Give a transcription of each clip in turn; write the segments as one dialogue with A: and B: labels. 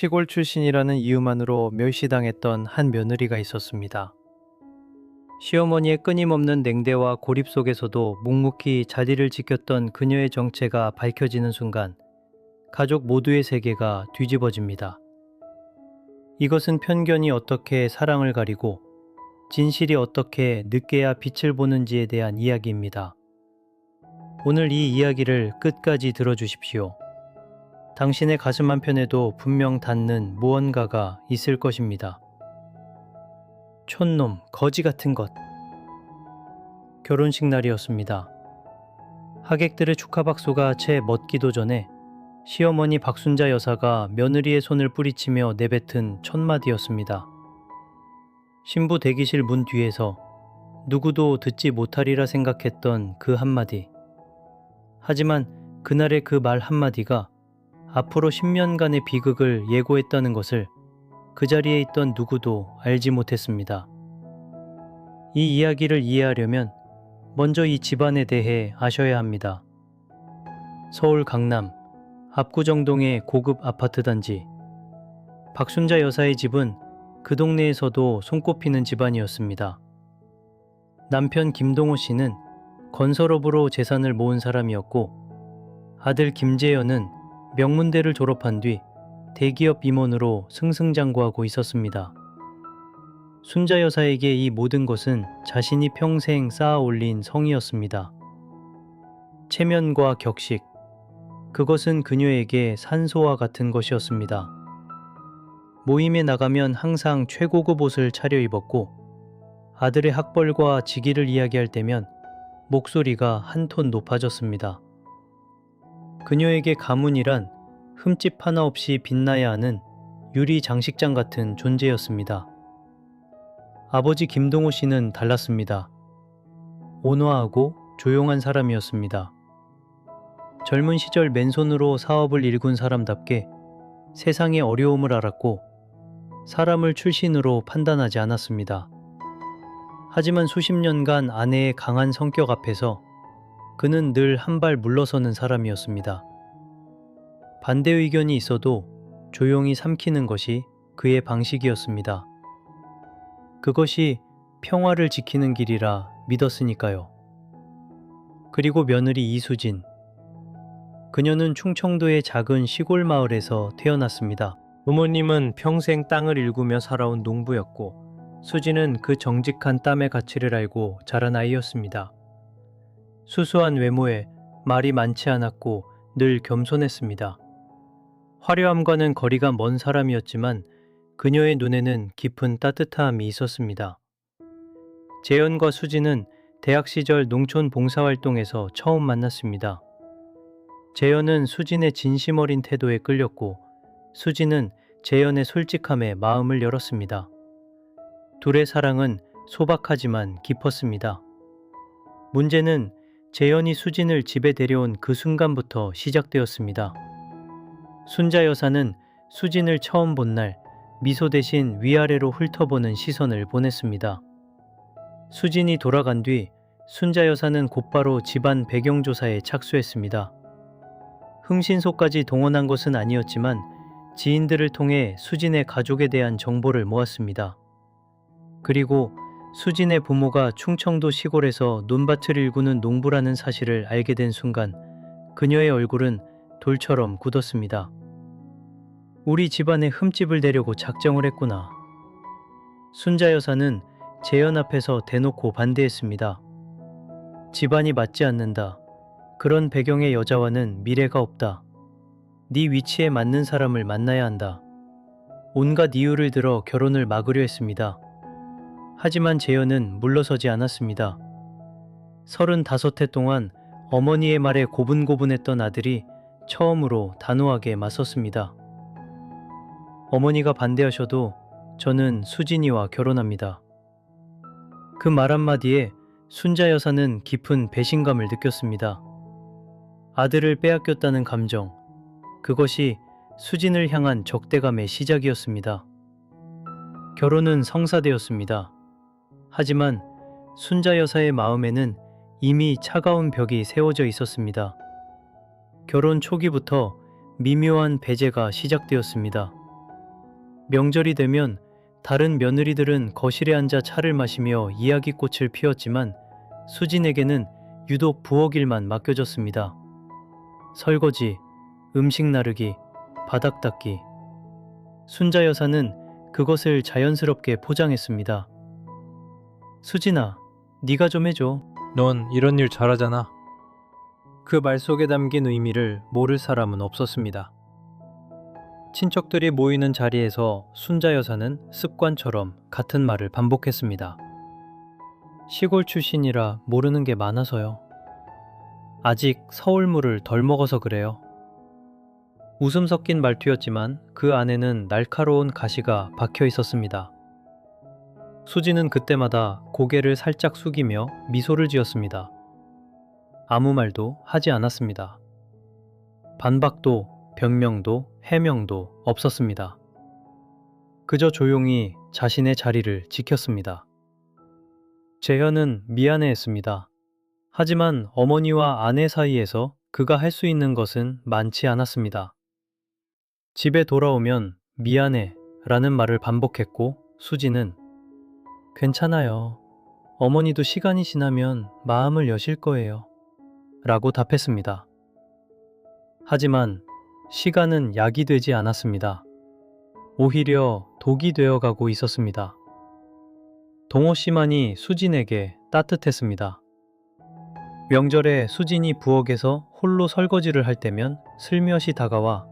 A: 시골 출신이라는 이유만으로 멸시당했던 한 며느리가 있었습니다. 시어머니의 끊임없는 냉대와 고립 속에서도 묵묵히 자리를 지켰던 그녀의 정체가 밝혀지는 순간 가족 모두의 세계가 뒤집어집니다. 이것은 편견이 어떻게 사랑을 가리고 진실이 어떻게 늦게야 빛을 보는지에 대한 이야기입니다. 오늘 이 이야기를 끝까지 들어주십시오. 당신의 가슴 한편에도 분명 닿는 무언가가 있을 것입니다. 촌놈, 거지 같은 것. 결혼식 날이었습니다. 하객들의 축하 박수가 채 멎기도 전에 시어머니 박순자 여사가 며느리의 손을 뿌리치며 내뱉은 첫마디였습니다. 신부 대기실 문 뒤에서 누구도 듣지 못하리라 생각했던 그 한마디. 하지만 그날의 그 말 한마디가 앞으로 10년간의 비극을 예고했다는 것을 그 자리에 있던 누구도 알지 못했습니다. 이 이야기를 이해하려면 먼저 이 집안에 대해 아셔야 합니다. 서울 강남 압구정동의 고급 아파트 단지. 박순자 여사의 집은 그 동네에서도 손꼽히는 집안이었습니다. 남편 김동호 씨는 건설업으로 재산을 모은 사람이었고, 아들 김재현은 명문대를 졸업한 뒤 대기업 임원으로 승승장구하고 있었습니다. 순자 여사에게 이 모든 것은 자신이 평생 쌓아 올린 성이었습니다. 체면과 격식, 그것은 그녀에게 산소와 같은 것이었습니다. 모임에 나가면 항상 최고급 옷을 차려입었고, 아들의 학벌과 직위를 이야기할 때면 목소리가 한 톤 높아졌습니다. 그녀에게 가문이란 흠집 하나 없이 빛나야 하는 유리 장식장 같은 존재였습니다. 아버지 김동호 씨는 달랐습니다. 온화하고 조용한 사람이었습니다. 젊은 시절 맨손으로 사업을 일군 사람답게 세상의 어려움을 알았고 사람을 출신으로 판단하지 않았습니다. 하지만 수십 년간 아내의 강한 성격 앞에서 그는 늘 한 발 물러서는 사람이었습니다. 반대 의견이 있어도 조용히 삼키는 것이 그의 방식이었습니다. 그것이 평화를 지키는 길이라 믿었으니까요. 그리고 며느리 이수진. 그녀는 충청도의 작은 시골 마을에서 태어났습니다. 부모님은 평생 땅을 일구며 살아온 농부였고, 수진은 그 정직한 땀의 가치를 알고 자란 아이였습니다. 수수한 외모에 말이 많지 않았고 늘 겸손했습니다. 화려함과는 거리가 먼 사람이었지만 그녀의 눈에는 깊은 따뜻함이 있었습니다. 재현과 수진은 대학 시절 농촌 봉사활동에서 처음 만났습니다. 재현은 수진의 진심 어린 태도에 끌렸고, 수진은 재현의 솔직함에 마음을 열었습니다. 둘의 사랑은 소박하지만 깊었습니다. 문제는 재현이 수진을 집에 데려온 그 순간부터 시작되었습니다. 순자 여사는 수진을 처음 본 날 미소 대신 위아래로 훑어보는 시선을 보냈습니다. 수진이 돌아간 뒤 순자 여사는 곧바로 집안 배경조사에 착수했습니다. 흥신소까지 동원한 것은 아니었지만 지인들을 통해 수진의 가족에 대한 정보를 모았습니다. 그리고 수진의 부모가 충청도 시골에서 논밭을 일구는 농부라는 사실을 알게 된 순간 그녀의 얼굴은 돌처럼 굳었습니다. 우리 집안에 흠집을 내려고 작정을 했구나. 순자 여사는 재현 앞에서 대놓고 반대했습니다. 집안이 맞지 않는다. 그런 배경의 여자와는 미래가 없다. 네 위치에 맞는 사람을 만나야 한다. 온갖 이유를 들어 결혼을 막으려 했습니다. 하지만 재현은 물러서지 않았습니다. 35해 동안 어머니의 말에 고분고분했던 아들이 처음으로 단호하게 맞섰습니다. 어머니가 반대하셔도 저는 수진이와 결혼합니다. 그 말 한마디에 순자 여사는 깊은 배신감을 느꼈습니다. 아들을 빼앗겼다는 감정, 그것이 수진을 향한 적대감의 시작이었습니다. 결혼은 성사되었습니다. 하지만 순자 여사의 마음에는 이미 차가운 벽이 세워져 있었습니다. 결혼 초기부터 미묘한 배제가 시작되었습니다. 명절이 되면 다른 며느리들은 거실에 앉아 차를 마시며 이야기꽃을 피웠지만 수진에게는 유독 부엌 일만 맡겨졌습니다. 설거지, 음식 나르기, 바닥 닦기. 순자 여사는 그것을 자연스럽게 포장했습니다. 수진아, 네가 좀 해줘.
B: 넌 이런 일 잘하잖아.
A: 그 말 속에 담긴 의미를 모를 사람은 없었습니다. 친척들이 모이는 자리에서 순자 여사는 습관처럼 같은 말을 반복했습니다. 시골 출신이라 모르는 게 많아서요. 아직 서울물을 덜 먹어서 그래요. 웃음 섞인 말투였지만 그 안에는 날카로운 가시가 박혀 있었습니다. 수지는 그때마다 고개를 살짝 숙이며 미소를 지었습니다. 아무 말도 하지 않았습니다. 반박도 변명도 해명도 없었습니다. 그저 조용히 자신의 자리를 지켰습니다. 재현은 미안해했습니다. 하지만 어머니와 아내 사이에서 그가 할 수 있는 것은 많지 않았습니다. 집에 돌아오면 미안해 라는 말을 반복했고 수지는 괜찮아요. 어머니도 시간이 지나면 마음을 여실 거예요. 라고 답했습니다. 하지만 시간은 약이 되지 않았습니다. 오히려 독이 되어가고 있었습니다. 동호 씨만이 수진에게 따뜻했습니다. 명절에 수진이 부엌에서 홀로 설거지를 할 때면 슬며시 다가와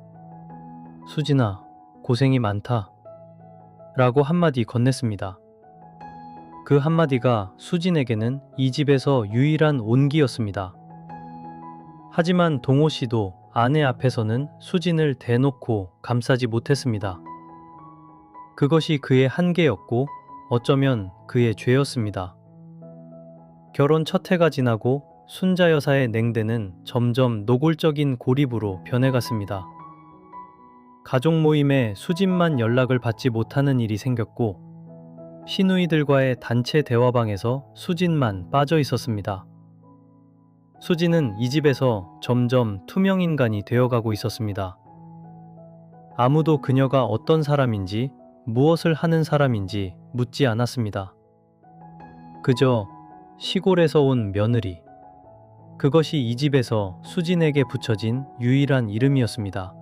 A: 수진아, 고생이 많다 라고 한마디 건넸습니다. 그 한마디가 수진에게는 이 집에서 유일한 온기였습니다. 하지만 동호 씨도 아내 앞에서는 수진을 대놓고 감싸지 못했습니다. 그것이 그의 한계였고 어쩌면 그의 죄였습니다. 결혼 첫 해가 지나고 순자 여사의 냉대는 점점 노골적인 고립으로 변해갔습니다. 가족 모임에 수진만 연락을 받지 못하는 일이 생겼고 시누이들과의 단체 대화방에서 수진만 빠져 있었습니다. 수진은 이 집에서 점점 투명인간이 되어가고 있었습니다. 아무도 그녀가 어떤 사람인지 무엇을 하는 사람인지 묻지 않았습니다. 그저 시골에서 온 며느리. 그것이 이 집에서 수진에게 붙여진 유일한 이름이었습니다.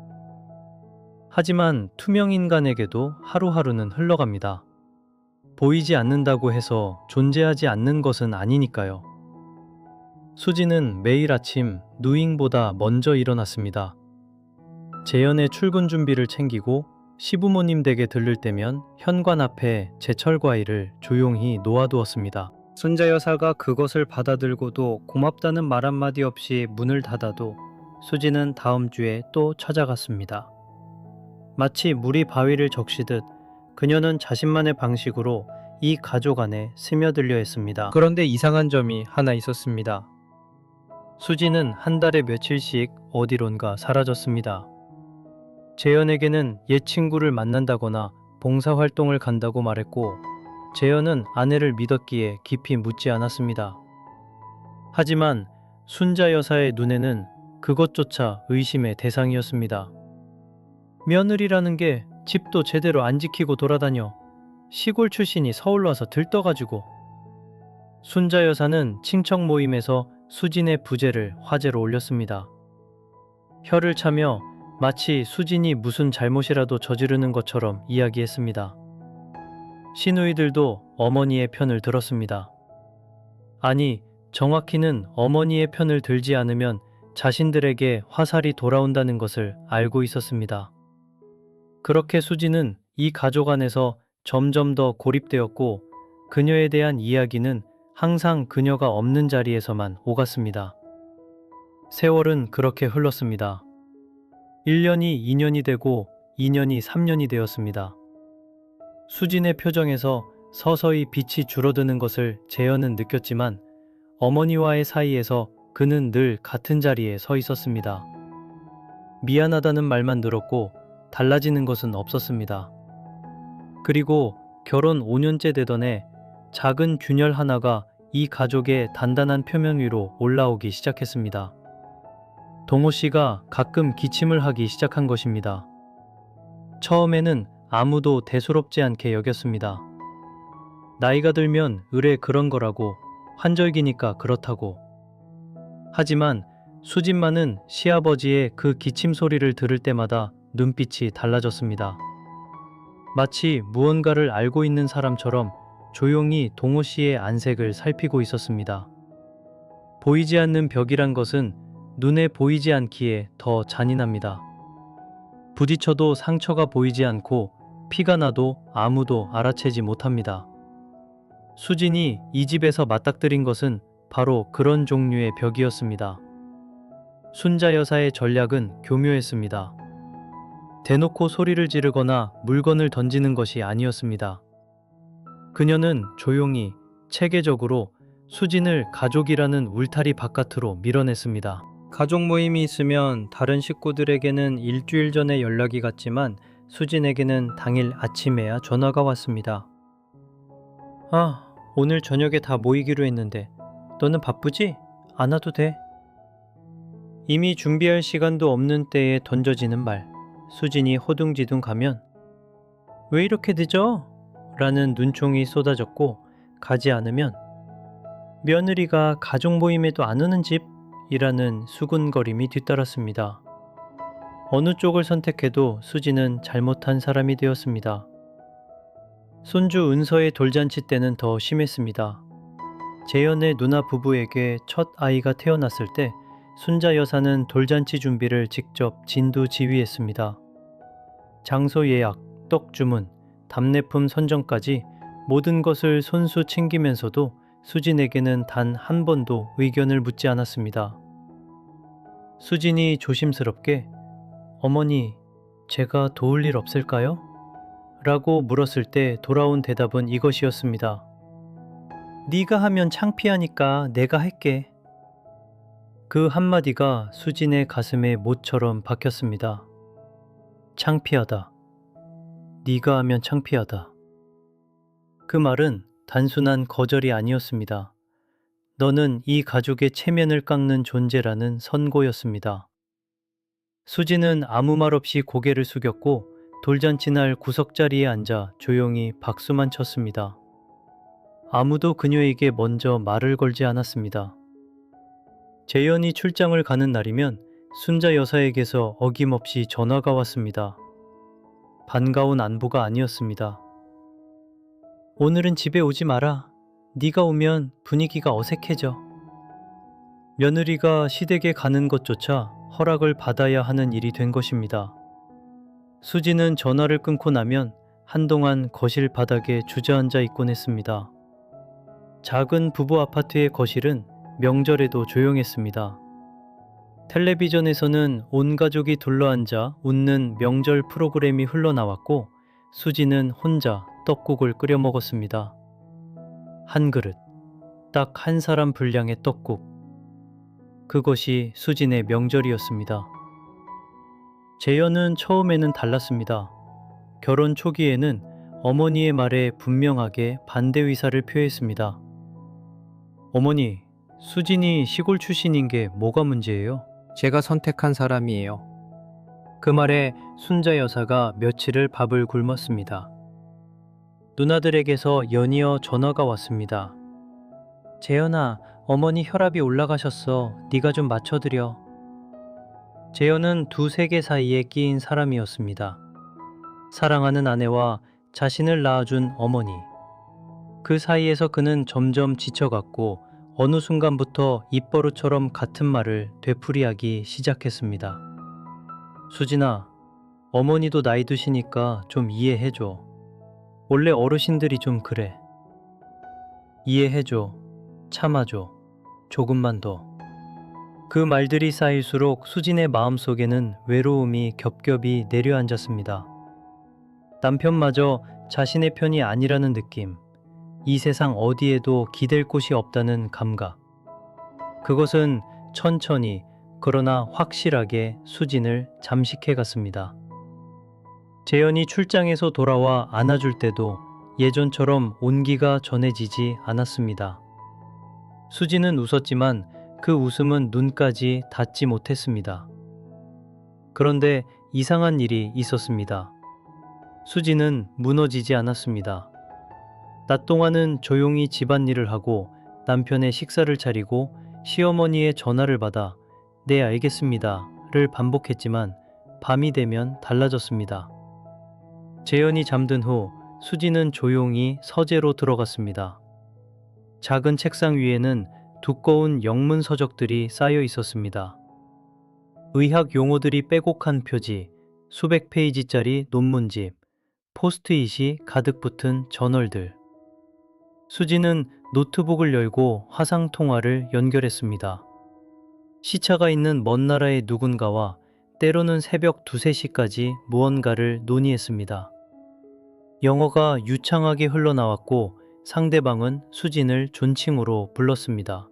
A: 하지만 투명인간에게도 하루하루는 흘러갑니다. 보이지 않는다고 해서 존재하지 않는 것은 아니니까요. 수진은 매일 아침 누잉보다 먼저 일어났습니다. 재현의 출근 준비를 챙기고 시부모님 댁에 들를 때면 현관 앞에 제철 과일을 조용히 놓아두었습니다. 순자 여사가 그것을 받아들고도 고맙다는 말 한마디 없이 문을 닫아도 수진은 다음 주에 또 찾아갔습니다. 마치 물이 바위를 적시듯 그녀는 자신만의 방식으로 이 가족 안에 스며들려 했습니다. 그런데 이상한 점이 하나 있었습니다. 수지는 한 달에 며칠씩 어디론가 사라졌습니다. 재현에게는 옛 친구를 만난다거나 봉사활동을 간다고 말했고 재현은 아내를 믿었기에 깊이 묻지 않았습니다. 하지만 순자 여사의 눈에는 그것조차 의심의 대상이었습니다. 며느리라는 게 집도 제대로 안 지키고 돌아다녀. 시골 출신이 서울로 와서 들떠가지고. 순자 여사는 친척 모임에서 수진의 부재를 화제로 올렸습니다. 혀를 차며 마치 수진이 무슨 잘못이라도 저지르는 것처럼 이야기했습니다. 시누이들도 어머니의 편을 들었습니다. 아니, 정확히는 어머니의 편을 들지 않으면 자신들에게 화살이 돌아온다는 것을 알고 있었습니다. 그렇게 수진은 이 가족 안에서 점점 더 고립되었고 그녀에 대한 이야기는 항상 그녀가 없는 자리에서만 오갔습니다. 세월은 그렇게 흘렀습니다. 1년이 2년이 되고 2년이 3년이 되었습니다. 수진의 표정에서 서서히 빛이 줄어드는 것을 재현은 느꼈지만 어머니와의 사이에서 그는 늘 같은 자리에 서 있었습니다. 미안하다는 말만 들었고 달라지는 것은 없었습니다. 그리고 결혼 5년째 되던 해 작은 균열 하나가 이 가족의 단단한 표면 위로 올라오기 시작했습니다. 동호 씨가 가끔 기침을 하기 시작한 것입니다. 처음에는 아무도 대수롭지 않게 여겼습니다. 나이가 들면 의례 그런 거라고, 환절기니까 그렇다고. 하지만 수진만은 시아버지의 그 기침 소리를 들을 때마다 눈빛이 달라졌습니다. 마치 무언가를 알고 있는 사람처럼 조용히 동호 씨의 안색을 살피고 있었습니다. 보이지 않는 벽이란 것은 눈에 보이지 않기에 더 잔인합니다. 부딪혀도 상처가 보이지 않고 피가 나도 아무도 알아채지 못합니다. 수진이 이 집에서 맞닥뜨린 것은 바로 그런 종류의 벽이었습니다. 순자 여사의 전략은 교묘했습니다. 대놓고 소리를 지르거나 물건을 던지는 것이 아니었습니다. 그녀는 조용히 체계적으로 수진을 가족이라는 울타리 바깥으로 밀어냈습니다. 가족 모임이 있으면 다른 식구들에게는 일주일 전에 연락이 갔지만 수진에게는 당일 아침에야 전화가 왔습니다. 아, 오늘 저녁에 다 모이기로 했는데 너는 바쁘지? 안 와도 돼. 이미 준비할 시간도 없는 때에 던져지는 말. 수진이 호둥지둥 가면 왜 이렇게 늦어? 라는 눈총이 쏟아졌고 가지 않으면 며느리가 가족 모임에도 안 오는 집? 이라는 수군거림이 뒤따랐습니다. 어느 쪽을 선택해도 수진은 잘못한 사람이 되었습니다. 손주 은서의 돌잔치 때는 더 심했습니다. 재현의 누나 부부에게 첫 아이가 태어났을 때 순자 여사는 돌잔치 준비를 직접 진두지휘했습니다. 장소 예약, 떡 주문, 답례품 선정까지 모든 것을 손수 챙기면서도 수진에게는 단 한 번도 의견을 묻지 않았습니다. 수진이 조심스럽게 어머니, 제가 도울 일 없을까요? 라고 물었을 때 돌아온 대답은 이것이었습니다. 네가 하면 창피하니까 내가 할게. 그 한마디가 수진의 가슴에 못처럼 박혔습니다. 창피하다. 네가 하면 창피하다. 그 말은 단순한 거절이 아니었습니다. 너는 이 가족의 체면을 깎는 존재라는 선고였습니다. 수진은 아무 말 없이 고개를 숙였고 돌잔치 날 구석자리에 앉아 조용히 박수만 쳤습니다. 아무도 그녀에게 먼저 말을 걸지 않았습니다. 재현이 출장을 가는 날이면 순자 여사에게서 어김없이 전화가 왔습니다. 반가운 안부가 아니었습니다. 오늘은 집에 오지 마라. 네가 오면 분위기가 어색해져. 며느리가 시댁에 가는 것조차 허락을 받아야 하는 일이 된 것입니다. 수지는 전화를 끊고 나면 한동안 거실 바닥에 주저앉아 있곤 했습니다. 작은 부부 아파트의 거실은 명절에도 조용했습니다. 텔레비전에서는 온 가족이 둘러앉아 웃는 명절 프로그램이 흘러나왔고 수지는 혼자 떡국을 끓여 먹었습니다. 한 그릇, 딱 한 사람 분량의 떡국. 그것이 수진의 명절이었습니다. 재현은 처음에는 달랐습니다. 결혼 초기에는 어머니의 말에 분명하게 반대 의사를 표했습니다. 어머니, 수진이 시골 출신인 게 뭐가 문제예요?
C: 제가 선택한 사람이에요.
A: 그 말에 순자 여사가 며칠을 밥을 굶었습니다. 누나들에게서 연이어 전화가 왔습니다. 재현아, 어머니 혈압이 올라가셨어. 네가 좀 맞춰드려. 재현은 두 세계 사이에 끼인 사람이었습니다. 사랑하는 아내와 자신을 낳아준 어머니. 그 사이에서 그는 점점 지쳐갔고 어느 순간부터 입버릇처럼 같은 말을 되풀이하기 시작했습니다. 수진아, 어머니도 나이 드시니까 좀 이해해줘. 원래 어르신들이 좀 그래. 이해해줘. 참아줘. 조금만 더. 그 말들이 쌓일수록 수진의 마음속에는 외로움이 겹겹이 내려앉았습니다. 남편마저 자신의 편이 아니라는 느낌. 이 세상 어디에도 기댈 곳이 없다는 감각. 그것은 천천히 그러나 확실하게 수진을 잠식해 갔습니다. 재현이 출장에서 돌아와 안아줄 때도 예전처럼 온기가 전해지지 않았습니다. 수진은 웃었지만 그 웃음은 눈까지 닿지 못했습니다. 그런데 이상한 일이 있었습니다. 수지는 무너지지 않았습니다. 낮 동안은 조용히 집안일을 하고 남편의 식사를 차리고 시어머니의 전화를 받아 네, 알겠습니다를 반복했지만 밤이 되면 달라졌습니다. 재현이 잠든 후 수지는 조용히 서재로 들어갔습니다. 작은 책상 위에는 두꺼운 영문 서적들이 쌓여 있었습니다. 의학 용어들이 빼곡한 표지, 수백 페이지짜리 논문집, 포스트잇이 가득 붙은 저널들. 수지는 노트북을 열고 화상 통화를 연결했습니다. 시차가 있는 먼 나라의 누군가와 때로는 새벽 2, 3시까지 무언가를 논의했습니다. 영어가 유창하게 흘러나왔고 상대방은 수진을 존칭으로 불렀습니다.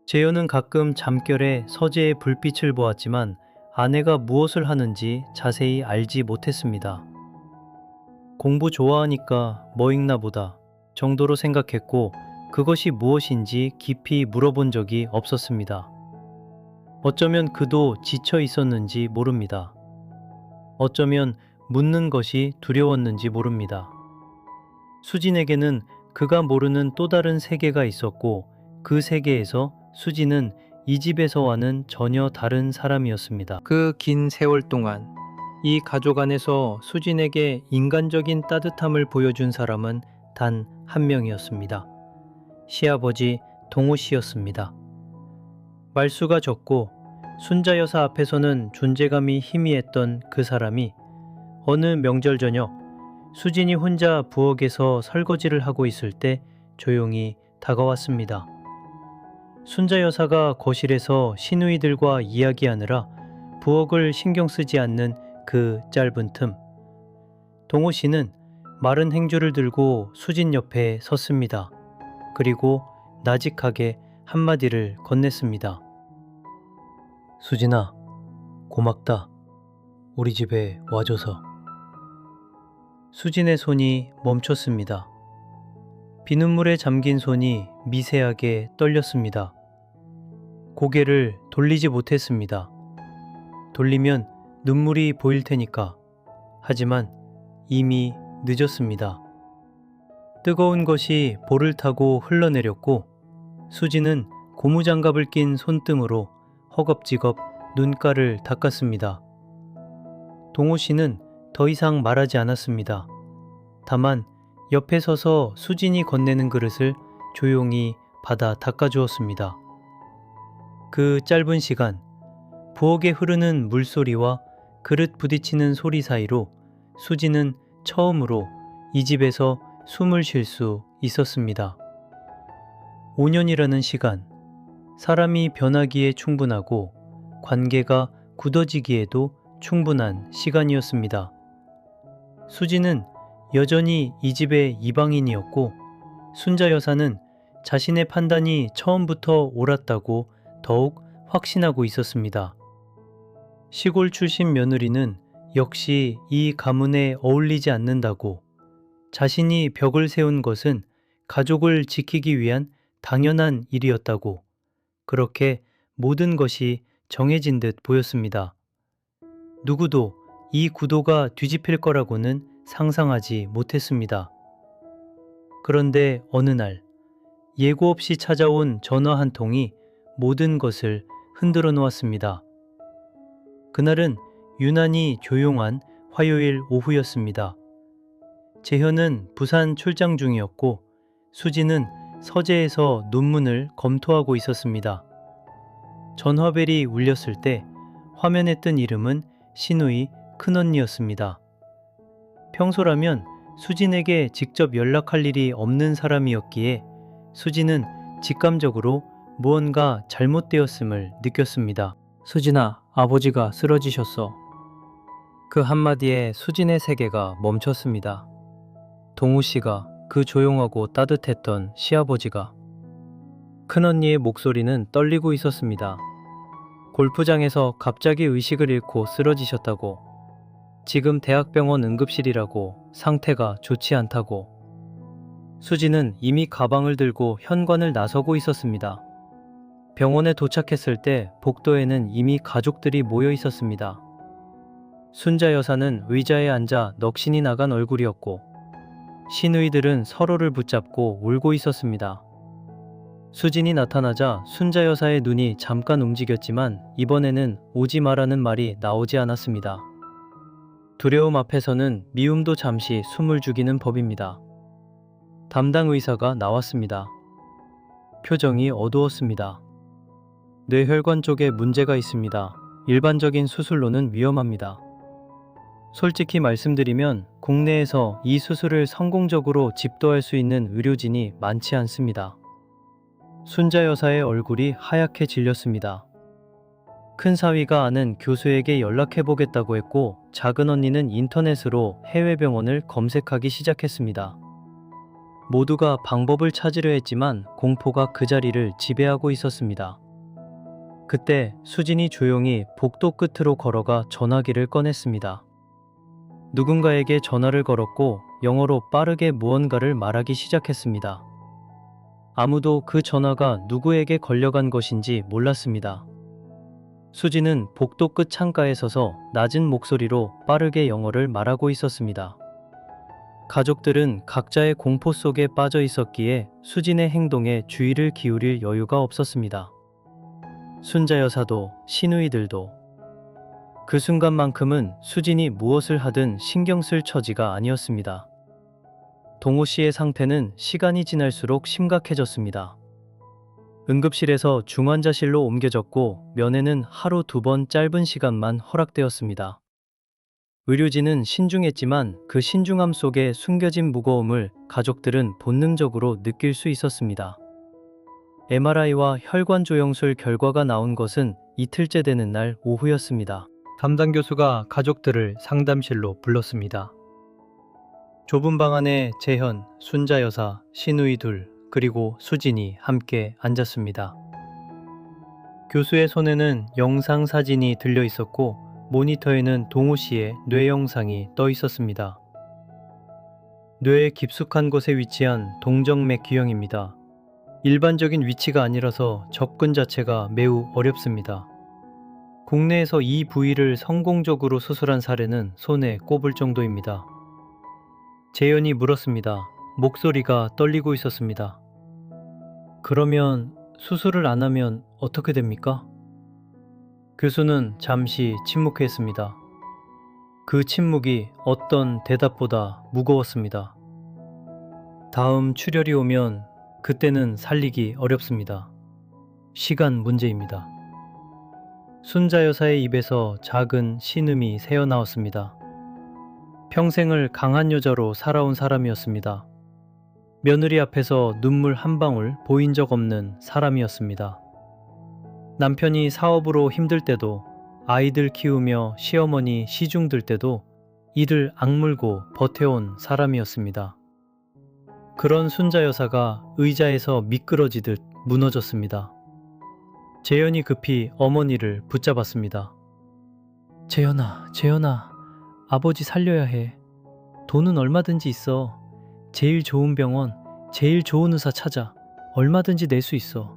A: 재현은 가끔 잠결에 서재의 불빛을 보았지만 아내가 무엇을 하는지 자세히 알지 못했습니다. 공부 좋아하니까 뭐 읽나 보다 정도로 생각했고 그것이 무엇인지 깊이 물어본 적이 없었습니다. 어쩌면 그도 지쳐 있었는지 모릅니다. 어쩌면 묻는 것이 두려웠는지 모릅니다. 수진에게는 그가 모르는 또 다른 세계가 있었고 그 세계에서 수진은 이 집에서와는 전혀 다른 사람이었습니다.
C: 그 긴 세월 동안 이 가족 안에서 수진에게 인간적인 따뜻함을 보여준 사람은 단 한 명이었습니다. 시아버지 동호 씨였습니다. 말수가 적고 순자 여사 앞에서는 존재감이 희미했던 그 사람이 어느 명절 저녁 수진이 혼자 부엌에서 설거지를 하고 있을 때 조용히 다가왔습니다. 순자 여사가 거실에서 시누이들과 이야기하느라 부엌을 신경 쓰지 않는 그 짧은 틈, 동호 씨는 마른 행주를 들고 수진 옆에 섰습니다. 그리고 나직하게 한마디를 건넸습니다. 수진아, 고맙다. 우리 집에 와줘서. 수진의 손이 멈췄습니다. 비눗물에 잠긴 손이 미세하게 떨렸습니다. 고개를 돌리지 못했습니다. 돌리면 눈물이 보일 테니까. 하지만 이미 늦었습니다. 뜨거운 것이 볼을 타고 흘러내렸고 수지는 고무장갑을 낀 손등으로 허겁지겁 눈가를 닦았습니다. 동호 씨는 더 이상 말하지 않았습니다. 다만 옆에 서서 수진이 건네는 그릇을 조용히 받아 닦아주었습니다. 그 짧은 시간, 부엌에 흐르는 물소리와 그릇 부딪히는 소리 사이로 수지는 처음으로 이 집에서 숨을 쉴 수 있었습니다. 5년이라는 시간, 사람이 변하기에 충분하고 관계가 굳어지기에도 충분한 시간이었습니다. 수지는 여전히 이 집의 이방인이었고 순자 여사는 자신의 판단이 처음부터 옳았다고 더욱 확신하고 있었습니다. 시골 출신 며느리는 역시 이 가문에 어울리지 않는다고, 자신이 벽을 세운 것은 가족을 지키기 위한 당연한 일이었다고, 그렇게 모든 것이 정해진 듯 보였습니다. 누구도 이 구도가 뒤집힐 거라고는 상상하지 못했습니다. 그런데 어느 날 예고 없이 찾아온 전화 한 통이 모든 것을 흔들어 놓았습니다. 그날은 유난히 조용한 화요일 오후였습니다. 재현은 부산 출장 중이었고 수지는 서재에서 논문을 검토하고 있었습니다. 전화벨이 울렸을 때 화면에 뜬 이름은 시누이 큰언니였습니다. 평소라면 수진에게 직접 연락할 일이 없는 사람이었기에 수진은 직감적으로 무언가 잘못되었음을 느꼈습니다. 수진아, 아버지가 쓰러지셨어. 그 한마디에 수진의 세계가 멈췄습니다. 동우 씨가, 그 조용하고 따뜻했던 시아버지가. 큰언니의 목소리는 떨리고 있었습니다. 골프장에서 갑자기 의식을 잃고 쓰러지셨다고. 지금 대학병원 응급실이라고, 상태가 좋지 않다고. 수지는 이미 가방을 들고 현관을 나서고 있었습니다. 병원에 도착했을 때 복도에는 이미 가족들이 모여 있었습니다.
A: 순자 여사는 의자에 앉아 넋신이 나간 얼굴이었고 시누이들은 서로를 붙잡고 울고 있었습니다. 수진이 나타나자 순자 여사의 눈이 잠깐 움직였지만 이번에는 오지 마라는 말이 나오지 않았습니다. 두려움 앞에서는 미움도 잠시 숨을 죽이는 법입니다. 담당 의사가 나왔습니다. 표정이 어두웠습니다. 뇌혈관 쪽에 문제가 있습니다. 일반적인 수술로는 위험합니다. 솔직히 말씀드리면 국내에서 이 수술을 성공적으로 집도할 수 있는 의료진이 많지 않습니다. 순자 여사의 얼굴이 하얗게 질렸습니다. 큰 사위가 아는 교수에게 연락해보겠다고 했고 작은 언니는 인터넷으로 해외 병원을 검색하기 시작했습니다. 모두가 방법을 찾으려 했지만 공포가 그 자리를 지배하고 있었습니다. 그때 수진이 조용히 복도 끝으로 걸어가 전화기를 꺼냈습니다. 누군가에게 전화를 걸었고 영어로 빠르게 무언가를 말하기 시작했습니다. 아무도 그 전화가 누구에게 걸려간 것인지 몰랐습니다. 수진은 복도 끝 창가에 서서 낮은 목소리로 빠르게 영어를 말하고 있었습니다. 가족들은 각자의 공포 속에 빠져 있었기에 수진의 행동에 주의를 기울일 여유가 없었습니다. 순자 여사도 시누이들도. 그 순간만큼은 수진이 무엇을 하든 신경 쓸 처지가 아니었습니다. 동호 씨의 상태는 시간이 지날수록 심각해졌습니다. 응급실에서 중환자실로 옮겨졌고 면회는 하루 2번 짧은 시간만 허락되었습니다. 의료진은 신중했지만 그 신중함 속에 숨겨진 무거움을 가족들은 본능적으로 느낄 수 있었습니다. MRI와 혈관 조영술 결과가 나온 것은 이틀째 되는 날 오후였습니다.
C: 담당 교수가 가족들을 상담실로 불렀습니다. 좁은 방 안에 재현, 순자 여사, 시누이 둘, 그리고 수진이 함께 앉았습니다. 교수의 손에는 영상 사진이 들려 있었고 모니터에는 동호 씨의 뇌 영상이 떠 있었습니다. 뇌의 깊숙한 곳에 위치한 동정맥 규형입니다. 일반적인 위치가 아니라서 접근 자체가 매우 어렵습니다. 국내에서 이 부위를 성공적으로 수술한 사례는 손에 꼽을 정도입니다. 재현이 물었습니다. 목소리가 떨리고 있었습니다. 그러면 수술을 안 하면 어떻게 됩니까? 교수는 잠시 침묵했습니다. 그 침묵이 어떤 대답보다 무거웠습니다. 다음 출혈이 오면 그때는 살리기 어렵습니다. 시간 문제입니다. 순자 여사의 입에서 작은 신음이 새어나왔습니다. 평생을 강한 여자로 살아온 사람이었습니다. 며느리 앞에서 눈물 한 방울 보인 적 없는 사람이었습니다. 남편이 사업으로 힘들 때도 아이들 키우며 시어머니 시중 들 때도 이를 악물고 버텨온 사람이었습니다. 그런 순자 여사가 의자에서 미끄러지듯 무너졌습니다. 재현이 급히 어머니를 붙잡았습니다. 재현아, 아버지 살려야 해. 돈은 얼마든지 있어. 제일 좋은 병원, 제일 좋은 의사 찾아. 얼마든지 낼 수 있어.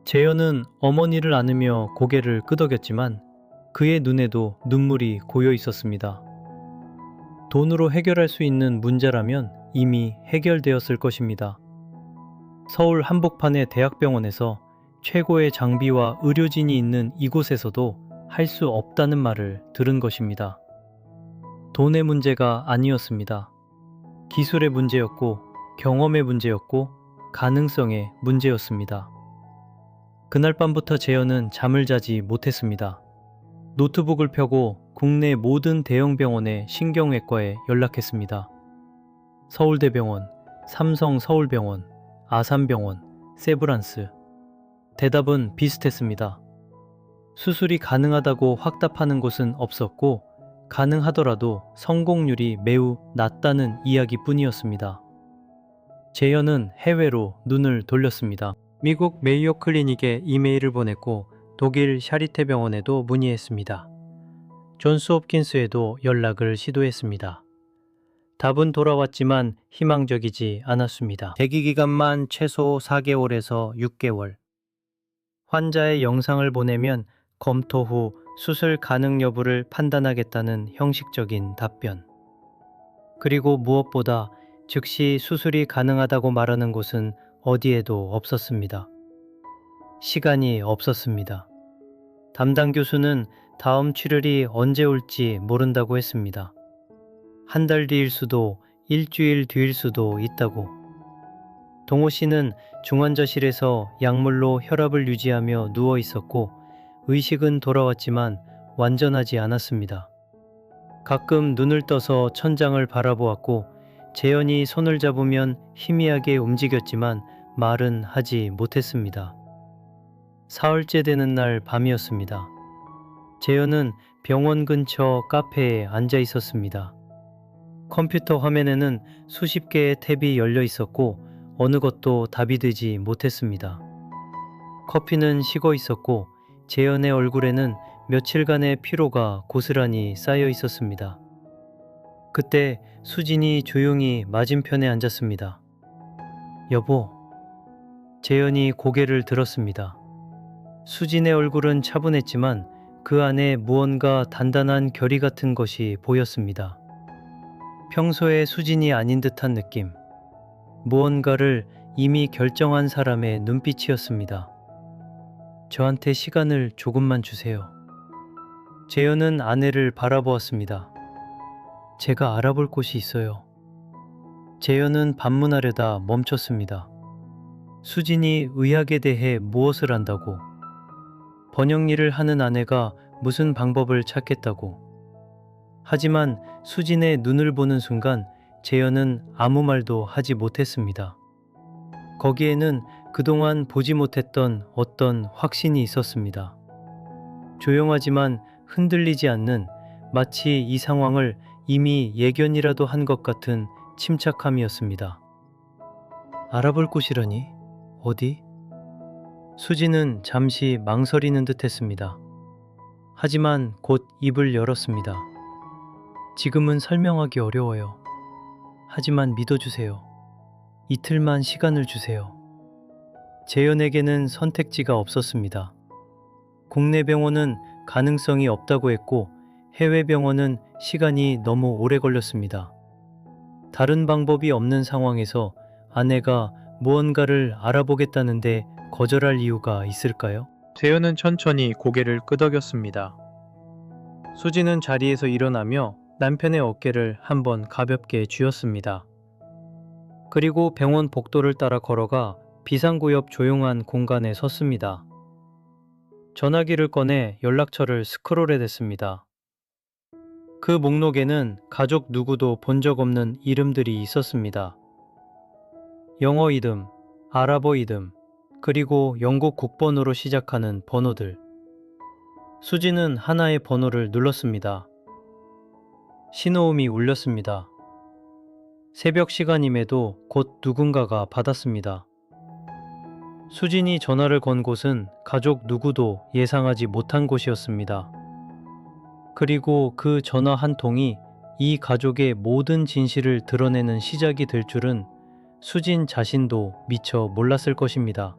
C: 재현은 어머니를 안으며 고개를 끄덕였지만 그의 눈에도 눈물이 고여 있었습니다. 돈으로 해결할 수 있는 문제라면 이미 해결되었을 것입니다. 서울 한복판의 대학병원에서 최고의 장비와 의료진이 있는 이곳에서도 할 수 없다는 말을 들은 것입니다. 돈의 문제가 아니었습니다. 기술의 문제였고 경험의 문제였고 가능성의 문제였습니다. 그날 밤부터 재현은 잠을 자지 못했습니다. 노트북을 펴고 국내 모든 대형 병원의 신경외과에 연락했습니다. 서울대병원, 삼성서울병원, 아산병원, 세브란스. 대답은 비슷했습니다. 수술이 가능하다고 확답하는 곳은 없었고 가능하더라도 성공률이 매우 낮다는 이야기뿐이었습니다. 재현은 해외로 눈을 돌렸습니다. 미국 메이오 클리닉에 이메일을 보냈고 독일 샤리테 병원에도 문의했습니다. 존스 홉킨스에도 연락을 시도했습니다. 답은 돌아왔지만 희망적이지 않았습니다. 대기 기간만 최소 4개월에서 6개월. 환자의 영상을 보내면 검토 후
A: 수술 가능 여부를 판단하겠다는 형식적인 답변. 그리고 무엇보다 즉시 수술이 가능하다고 말하는 곳은 어디에도 없었습니다. 시간이 없었습니다. 담당 교수는 다음 출혈이 언제 올지 모른다고 했습니다. 한 달 뒤일 수도 일주일 뒤일 수도 있다고. 동호 씨는 중환자실에서 약물로 혈압을 유지하며 누워 있었고 의식은 돌아왔지만 완전하지 않았습니다. 가끔 눈을 떠서 천장을 바라보았고 재현이 손을 잡으면 희미하게 움직였지만 말은 하지 못했습니다. 사흘째 되는 날 밤이었습니다. 재현은 병원 근처 카페에 앉아 있었습니다. 컴퓨터 화면에는 수십 개의 탭이 열려 있었고 어느 것도 답이 되지 못했습니다. 커피는 식어 있었고 재현의 얼굴에는 며칠간의 피로가 고스란히 쌓여 있었습니다. 그때 수진이 조용히 맞은편에 앉았습니다. 여보. 재현이 고개를 들었습니다. 수진의 얼굴은 차분했지만 그 안에 무언가 단단한 결의 같은 것이 보였습니다. 평소의 수진이 아닌 듯한 느낌. 무언가를 이미 결정한 사람의 눈빛이었습니다. 저한테 시간을 조금만 주세요. 재현은 아내를 바라보았습니다. 제가 알아볼 곳이 있어요. 재현은 반문하려다 멈췄습니다. 수진이 의학에 대해 무엇을 안다고? 번역 일을 하는 아내가 무슨 방법을 찾겠다고? 하지만 수진의 눈을 보는 순간 재현은 아무 말도 하지 못했습니다. 거기에는 그동안 보지 못했던 어떤 확신이 있었습니다. 조용하지만 흔들리지 않는, 마치 이 상황을 이미 예견이라도 한 것 같은 침착함이었습니다. 알아볼 곳이라니? 어디? 수진은 잠시 망설이는 듯 했습니다. 하지만 곧 입을 열었습니다. 지금은 설명하기 어려워요. 하지만 믿어주세요. 이틀만 시간을 주세요. 재현에게는 선택지가 없었습니다. 국내 병원은 가능성이 없다고 했고 해외 병원은 시간이 너무 오래 걸렸습니다. 다른 방법이 없는 상황에서 아내가 무언가를 알아보겠다는데 거절할 이유가 있을까요?
B: 재현은 천천히 고개를 끄덕였습니다.
A: 수진은 자리에서 일어나며 남편의 어깨를 한번 가볍게 쥐었습니다. 그리고 병원 복도를 따라 걸어가 비상구 옆 조용한 공간에 섰습니다. 전화기를 꺼내 연락처를 스크롤해댔습니다. 그 목록에는 가족 누구도 본 적 없는 이름들이 있었습니다. 영어 이름, 아랍어 이름, 그리고 영국 국번으로 시작하는 번호들. 수지는 하나의 번호를 눌렀습니다. 신호음이 울렸습니다. 새벽 시간임에도 곧 누군가가 받았습니다. 수진이 전화를 건 곳은 가족 누구도 예상하지 못한 곳이었습니다. 그리고 그 전화 한 통이 이 가족의 모든 진실을 드러내는 시작이 될 줄은 수진 자신도 미처 몰랐을 것입니다.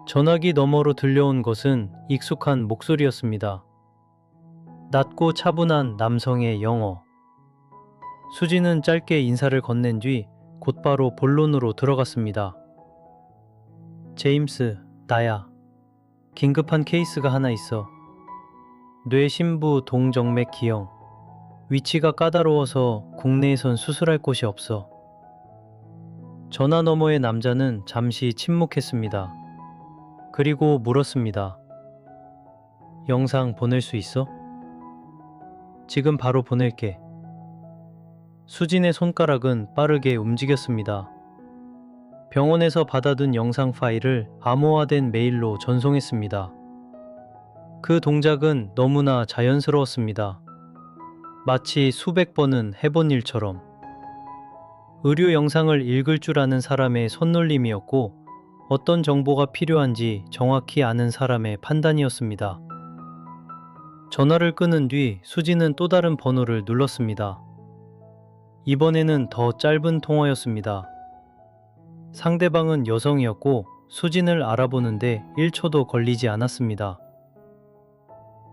A: 전화기 너머로 들려온 것은 익숙한 목소리였습니다. 낮고 차분한 남성의 영어. 수진은 짧게 인사를 건넨 뒤 곧바로 본론으로 들어갔습니다. 제임스, 나야. 긴급한 케이스가 하나 있어. 뇌신부 동정맥 기형. 위치가 까다로워서 국내에선 수술할 곳이 없어. 전화 너머의 남자는 잠시 침묵했습니다. 그리고 물었습니다. 영상 보낼 수 있어? 지금 바로 보낼게. 수진의 손가락은 빠르게 움직였습니다. 병원에서 받아둔 영상 파일을 암호화된 메일로 전송했습니다. 그 동작은 너무나 자연스러웠습니다. 마치 수백 번은 해본 일처럼. 의료 영상을 읽을 줄 아는 사람의 손놀림이었고 어떤 정보가 필요한지 정확히 아는 사람의 판단이었습니다. 전화를 끊은 뒤 수진은 또 다른 번호를 눌렀습니다. 이번에는 더 짧은 통화였습니다. 상대방은 여성이었고 수진을 알아보는데 1초도 걸리지 않았습니다.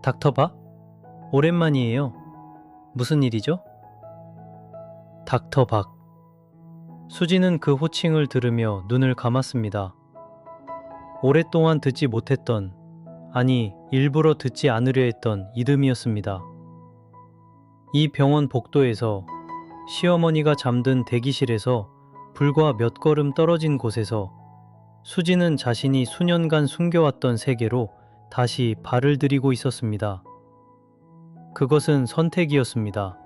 A: 닥터 박? 오랜만이에요. 무슨 일이죠? 닥터 박. 수지는 그 호칭을 들으며 눈을 감았습니다. 오랫동안 듣지 못했던, 아니, 일부러 듣지 않으려 했던 이름이었습니다. 이 병원 복도에서 시어머니가 잠든 대기실에서 불과 몇 걸음 떨어진 곳에서 수지는 자신이 수년간 숨겨왔던 세계로 다시 발을 들이고 있었습니다. 그것은 선택이었습니다.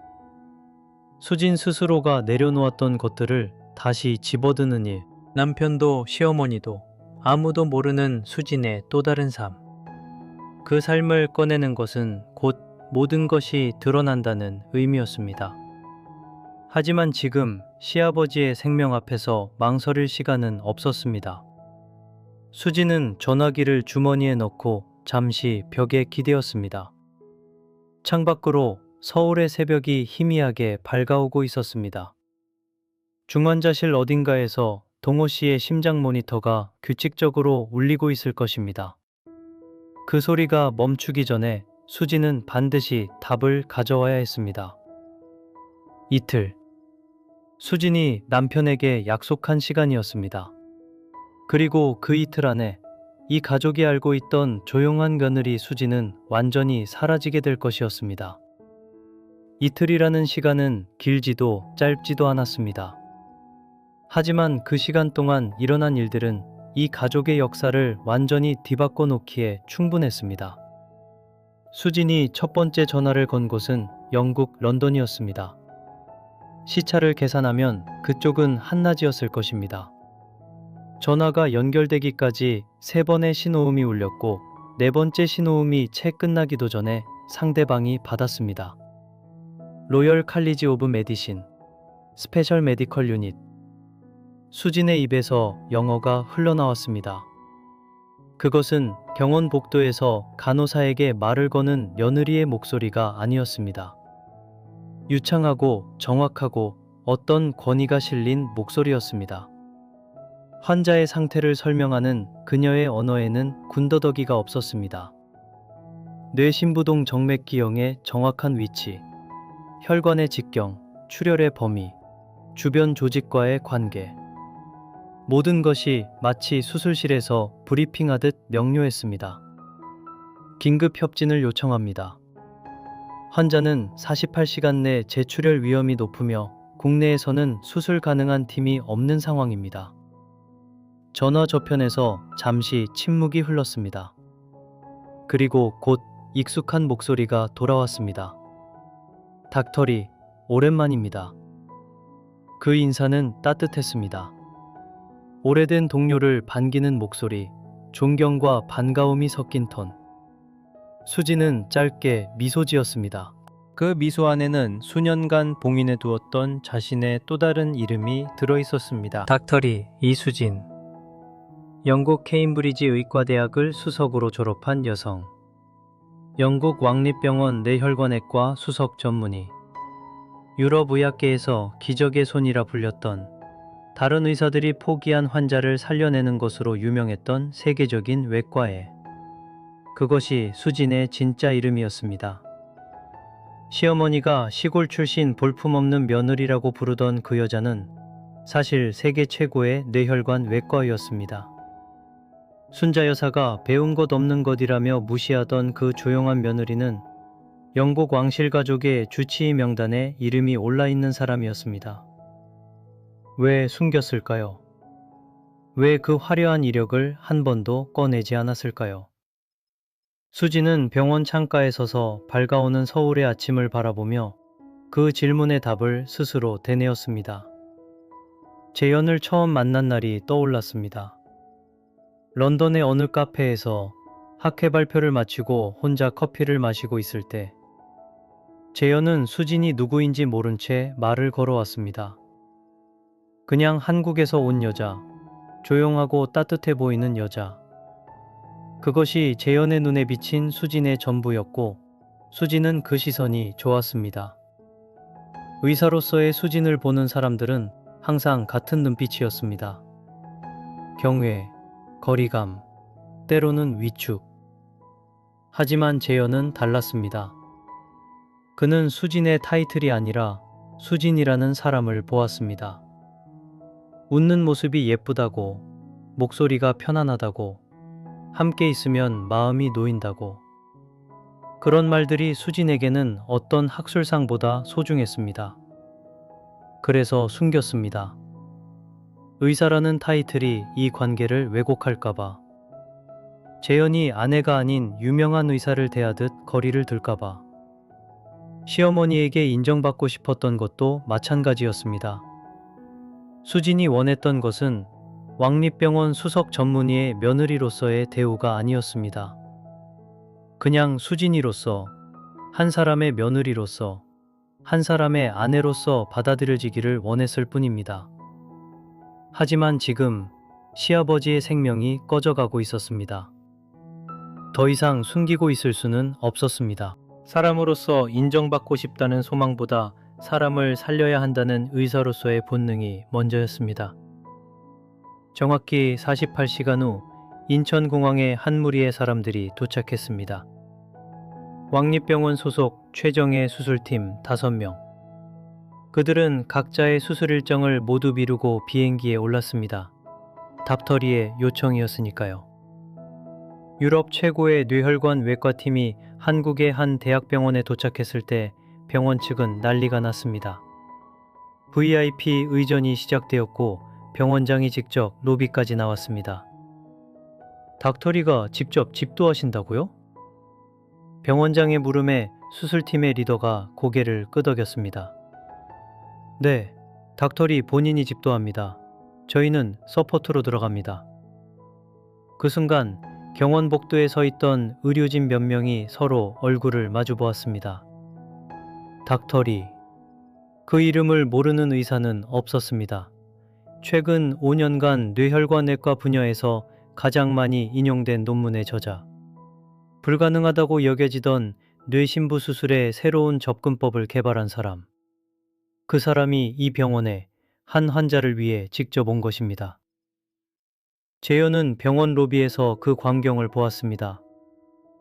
A: 수진 스스로가 내려놓았던 것들을 다시 집어드는 일.
C: 남편도 시어머니도 아무도 모르는 수진의 또 다른 삶. 그 삶을 꺼내는 것은 곧 모든 것이 드러난다는 의미였습니다. 하지만 지금 시아버지의 생명 앞에서 망설일 시간은 없었습니다. 수지는 전화기를 주머니에 넣고 잠시 벽에 기대었습니다. 창밖으로 서울의 새벽이 희미하게 밝아오고 있었습니다. 중환자실 어딘가에서 동호 씨의 심장 모니터가 규칙적으로 울리고 있을 것입니다. 그 소리가 멈추기 전에 수지는 반드시 답을 가져와야 했습니다. 이틀. 수진이 남편에게 약속한 시간이었습니다. 그리고 그 이틀 안에 이 가족이 알고 있던 조용한 며느리 수지는 완전히 사라지게 될 것이었습니다. 이틀이라는 시간은 길지도 짧지도 않았습니다. 하지만 그 시간 동안 일어난 일들은 이 가족의 역사를 완전히 뒤바꿔 놓기에 충분했습니다. 수진이 첫 번째 전화를 건 곳은 영국 런던이었습니다. 시차를 계산하면 그쪽은 한낮이었을 것입니다. 전화가 연결되기까지 3번의 신호음이 울렸고 4번째 신호음이 채 끝나기도 전에 상대방이 받았습니다. 로열 칼리지 오브 메디신, 스페셜 메디컬 유닛. 수진의 입에서 영어가 흘러나왔습니다. 그것은 병원 복도에서 간호사에게 말을 거는 며느리의 목소리가 아니었습니다. 유창하고 정확하고 어떤 권위가 실린 목소리였습니다. 환자의 상태를 설명하는 그녀의 언어에는 군더더기가 없었습니다. 뇌심부동 정맥기형의 정확한 위치, 혈관의 직경, 출혈의 범위, 주변 조직과의 관계. 모든 것이 마치 수술실에서 브리핑하듯 명료했습니다. 긴급 협진을 요청합니다. 환자는 48시간 내 재출혈 위험이 높으며 국내에서는 수술 가능한 팀이 없는 상황입니다. 전화 저편에서 잠시 침묵이 흘렀습니다. 그리고 곧 익숙한 목소리가 돌아왔습니다. 닥터리, 오랜만입니다. 그 인사는 따뜻했습니다. 오래된 동료를 반기는 목소리, 존경과 반가움이 섞인 톤. 수지는 짧게 미소 지었습니다. 그 미소 안에는 수년간 봉인해 두었던 자신의 또 다른 이름이 들어있었습니다. 닥터리 이수진. 영국 케임브리지 의과대학을 수석으로 졸업한 여성. 영국 왕립병원 뇌혈관외과 수석 전문의. 유럽 의학계에서 기적의 손이라 불렸던, 다른 의사들이 포기한 환자를 살려내는 것으로 유명했던 세계적인 외과의. 그것이 수진의 진짜 이름이었습니다. 시어머니가 시골 출신 볼품없는 며느리라고 부르던 그 여자는 사실 세계 최고의 뇌혈관 외과의였습니다. 순자 여사가 배운 것 없는 것이라며 무시하던 그 조용한 며느리는 영국 왕실 가족의 주치의 명단에 이름이 올라있는 사람이었습니다. 왜 숨겼을까요? 왜 그 화려한 이력을 한 번도 꺼내지 않았을까요? 수지는 병원 창가에 서서 밝아오는 서울의 아침을 바라보며 그 질문의 답을 스스로 되뇌었습니다. 재현을 처음 만난 날이 떠올랐습니다. 런던의 어느 카페에서 학회 발표를 마치고 혼자 커피를 마시고 있을 때 재현은 수진이 누구인지 모른 채 말을 걸어왔습니다. 그냥 한국에서 온 여자, 조용하고 따뜻해 보이는 여자. 그것이 재현의 눈에 비친 수진의 전부였고 수진은 그 시선이 좋았습니다. 의사로서의 수진을 보는 사람들은 항상 같은 눈빛이었습니다. 경외, 거리감, 때로는 위축.
A: 하지만 재현은 달랐습니다. 그는 수진의 타이틀이 아니라 수진이라는 사람을 보았습니다. 웃는 모습이 예쁘다고, 목소리가 편안하다고, 함께 있으면 마음이 놓인다고. 그런 말들이 수진에게는 어떤 학술상보다 소중했습니다. 그래서 숨겼습니다. 의사라는 타이틀이 이 관계를 왜곡할까봐. 재현이 아내가 아닌 유명한 의사를 대하듯 거리를 둘까봐. 시어머니에게 인정받고 싶었던 것도 마찬가지였습니다. 수진이 원했던 것은 왕립병원 수석 전문의의 며느리로서의 대우가 아니었습니다. 그냥 수진이로서, 한 사람의 며느리로서, 한 사람의 아내로서 받아들여지기를 원했을 뿐입니다. 하지만 지금 시아버지의 생명이 꺼져가고 있었습니다. 더 이상 숨기고 있을 수는 없었습니다. 사람으로서 인정받고 싶다는 소망보다 사람을 살려야 한다는 의사로서의 본능이 먼저였습니다. 정확히 48시간 후 인천공항에 한 무리의 사람들이 도착했습니다. 왕립병원 소속 최정예 수술팀 5명. 그들은 각자의 수술 일정을 모두 미루고 비행기에 올랐습니다. 답터리의 요청이었으니까요. 유럽 최고의 뇌혈관 외과팀이 한국의 한 대학병원에 도착했을 때 병원 측은 난리가 났습니다. VIP 의전이 시작되었고 병원장이 직접 로비까지 나왔습니다. 닥터리가 직접 집도하신다고요? 병원장의 물음에 수술팀의 리더가 고개를 끄덕였습니다. 네, 닥터리 본인이 집도합니다. 저희는 서포트로 들어갑니다. 그 순간 병원 복도에 서 있던 의료진 몇 명이 서로 얼굴을 마주 보았습니다. 닥터리. 그 이름을 모르는 의사는 없었습니다. 최근 5년간 뇌혈관내과 분야에서 가장 많이 인용된 논문의 저자. 불가능하다고 여겨지던 뇌신부 수술의 새로운 접근법을 개발한 사람. 그 사람이 이 병원에 한 환자를 위해 직접 온 것입니다. 재현은 병원 로비에서 그 광경을 보았습니다.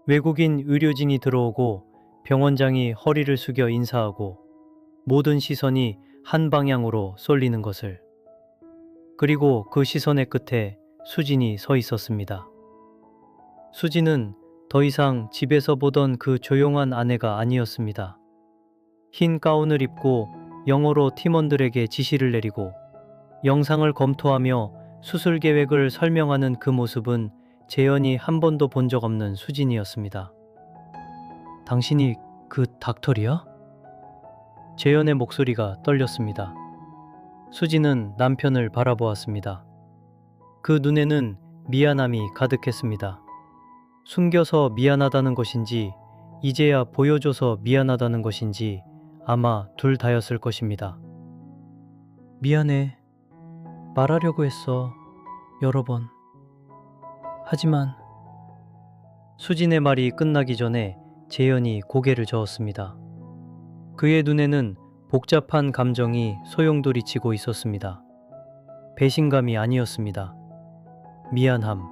A: 외국인 의료진이 들어오고 병원장이 허리를 숙여 인사하고 모든 시선이 한 방향으로 쏠리는 것을. 그리고 그 시선의 끝에 수진이 서 있었습니다. 수진은 더 이상 집에서 보던 그 조용한 아내가 아니었습니다. 흰 가운을 입고 영어로 팀원들에게 지시를 내리고 영상을 검토하며 수술 계획을 설명하는 그 모습은 재현이 한 번도 본 적 없는 수진이었습니다. 당신이 그 닥터리야? 재현의 목소리가 떨렸습니다. 수진은 남편을 바라보았습니다. 그 눈에는 미안함이 가득했습니다. 숨겨서 미안하다는 것인지 이제야 보여줘서 미안하다는 것인지 아마 둘 다였을 것입니다. 미안해. 말하려고 했어. 여러 번. 하지만 수진의 말이 끝나기 전에 재현이 고개를 저었습니다. 그의 눈에는 복잡한 감정이 소용돌이치고 있었습니다. 배신감이 아니었습니다. 미안함.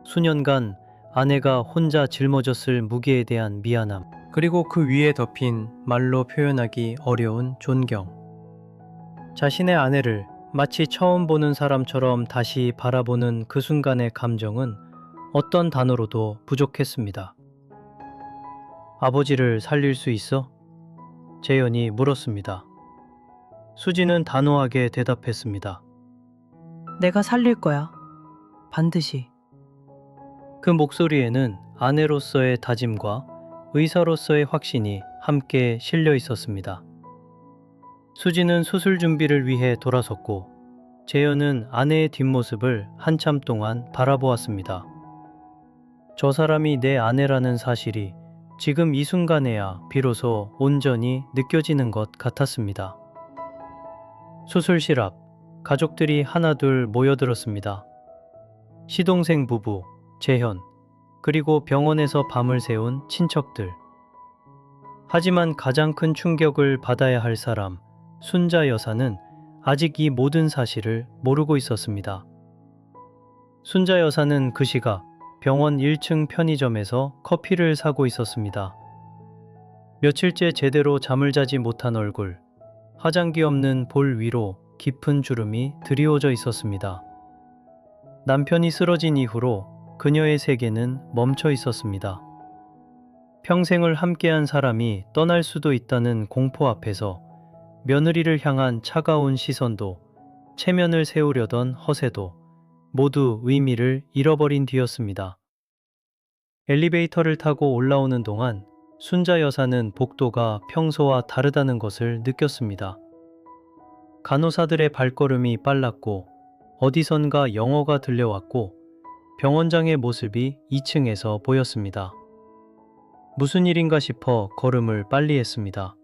A: 수년간 아내가 혼자 짊어졌을 무게에 대한 미안함. 그리고 그 위에 덮인 말로 표현하기 어려운 존경. 자신의 아내를 마치 처음 보는 사람처럼 다시 바라보는 그 순간의 감정은 어떤 단어로도 부족했습니다. 아버지를 살릴 수 있어? 재현이 물었습니다. 수진은 단호하게 대답했습니다.
D: 내가 살릴 거야. 반드시.
A: 그 목소리에는 아내로서의 다짐과 의사로서의 확신이 함께 실려 있었습니다. 수진은 수술 준비를 위해 돌아섰고 재현은 아내의 뒷모습을 한참 동안 바라보았습니다. 저 사람이 내 아내라는 사실이 지금 이 순간에야 비로소 온전히 느껴지는 것 같았습니다. 수술실 앞 가족들이 하나둘 모여들었습니다. 시동생 부부, 재현, 그리고 병원에서 밤을 새운 친척들. 하지만 가장 큰 충격을 받아야 할 사람, 순자 여사는 아직 이 모든 사실을 모르고 있었습니다. 순자 여사는 그 시각 병원 1층 편의점에서 커피를 사고 있었습니다. 며칠째 제대로 잠을 자지 못한 얼굴, 화장기 없는 볼 위로 깊은 주름이 드리워져 있었습니다. 남편이 쓰러진 이후로 그녀의 세계는 멈춰 있었습니다. 평생을 함께한 사람이 떠날 수도 있다는 공포 앞에서 며느리를 향한 차가운 시선도, 체면을 세우려던 허세도 모두 의미를 잃어버린 뒤였습니다. 엘리베이터를 타고 올라오는 동안 순자 여사는 복도가 평소와 다르다는 것을 느꼈습니다. 간호사들의 발걸음이 빨랐고 어디선가 영어가 들려왔고 병원장의 모습이 2층에서 보였습니다. 무슨 일인가 싶어 걸음을 빨리 했습니다.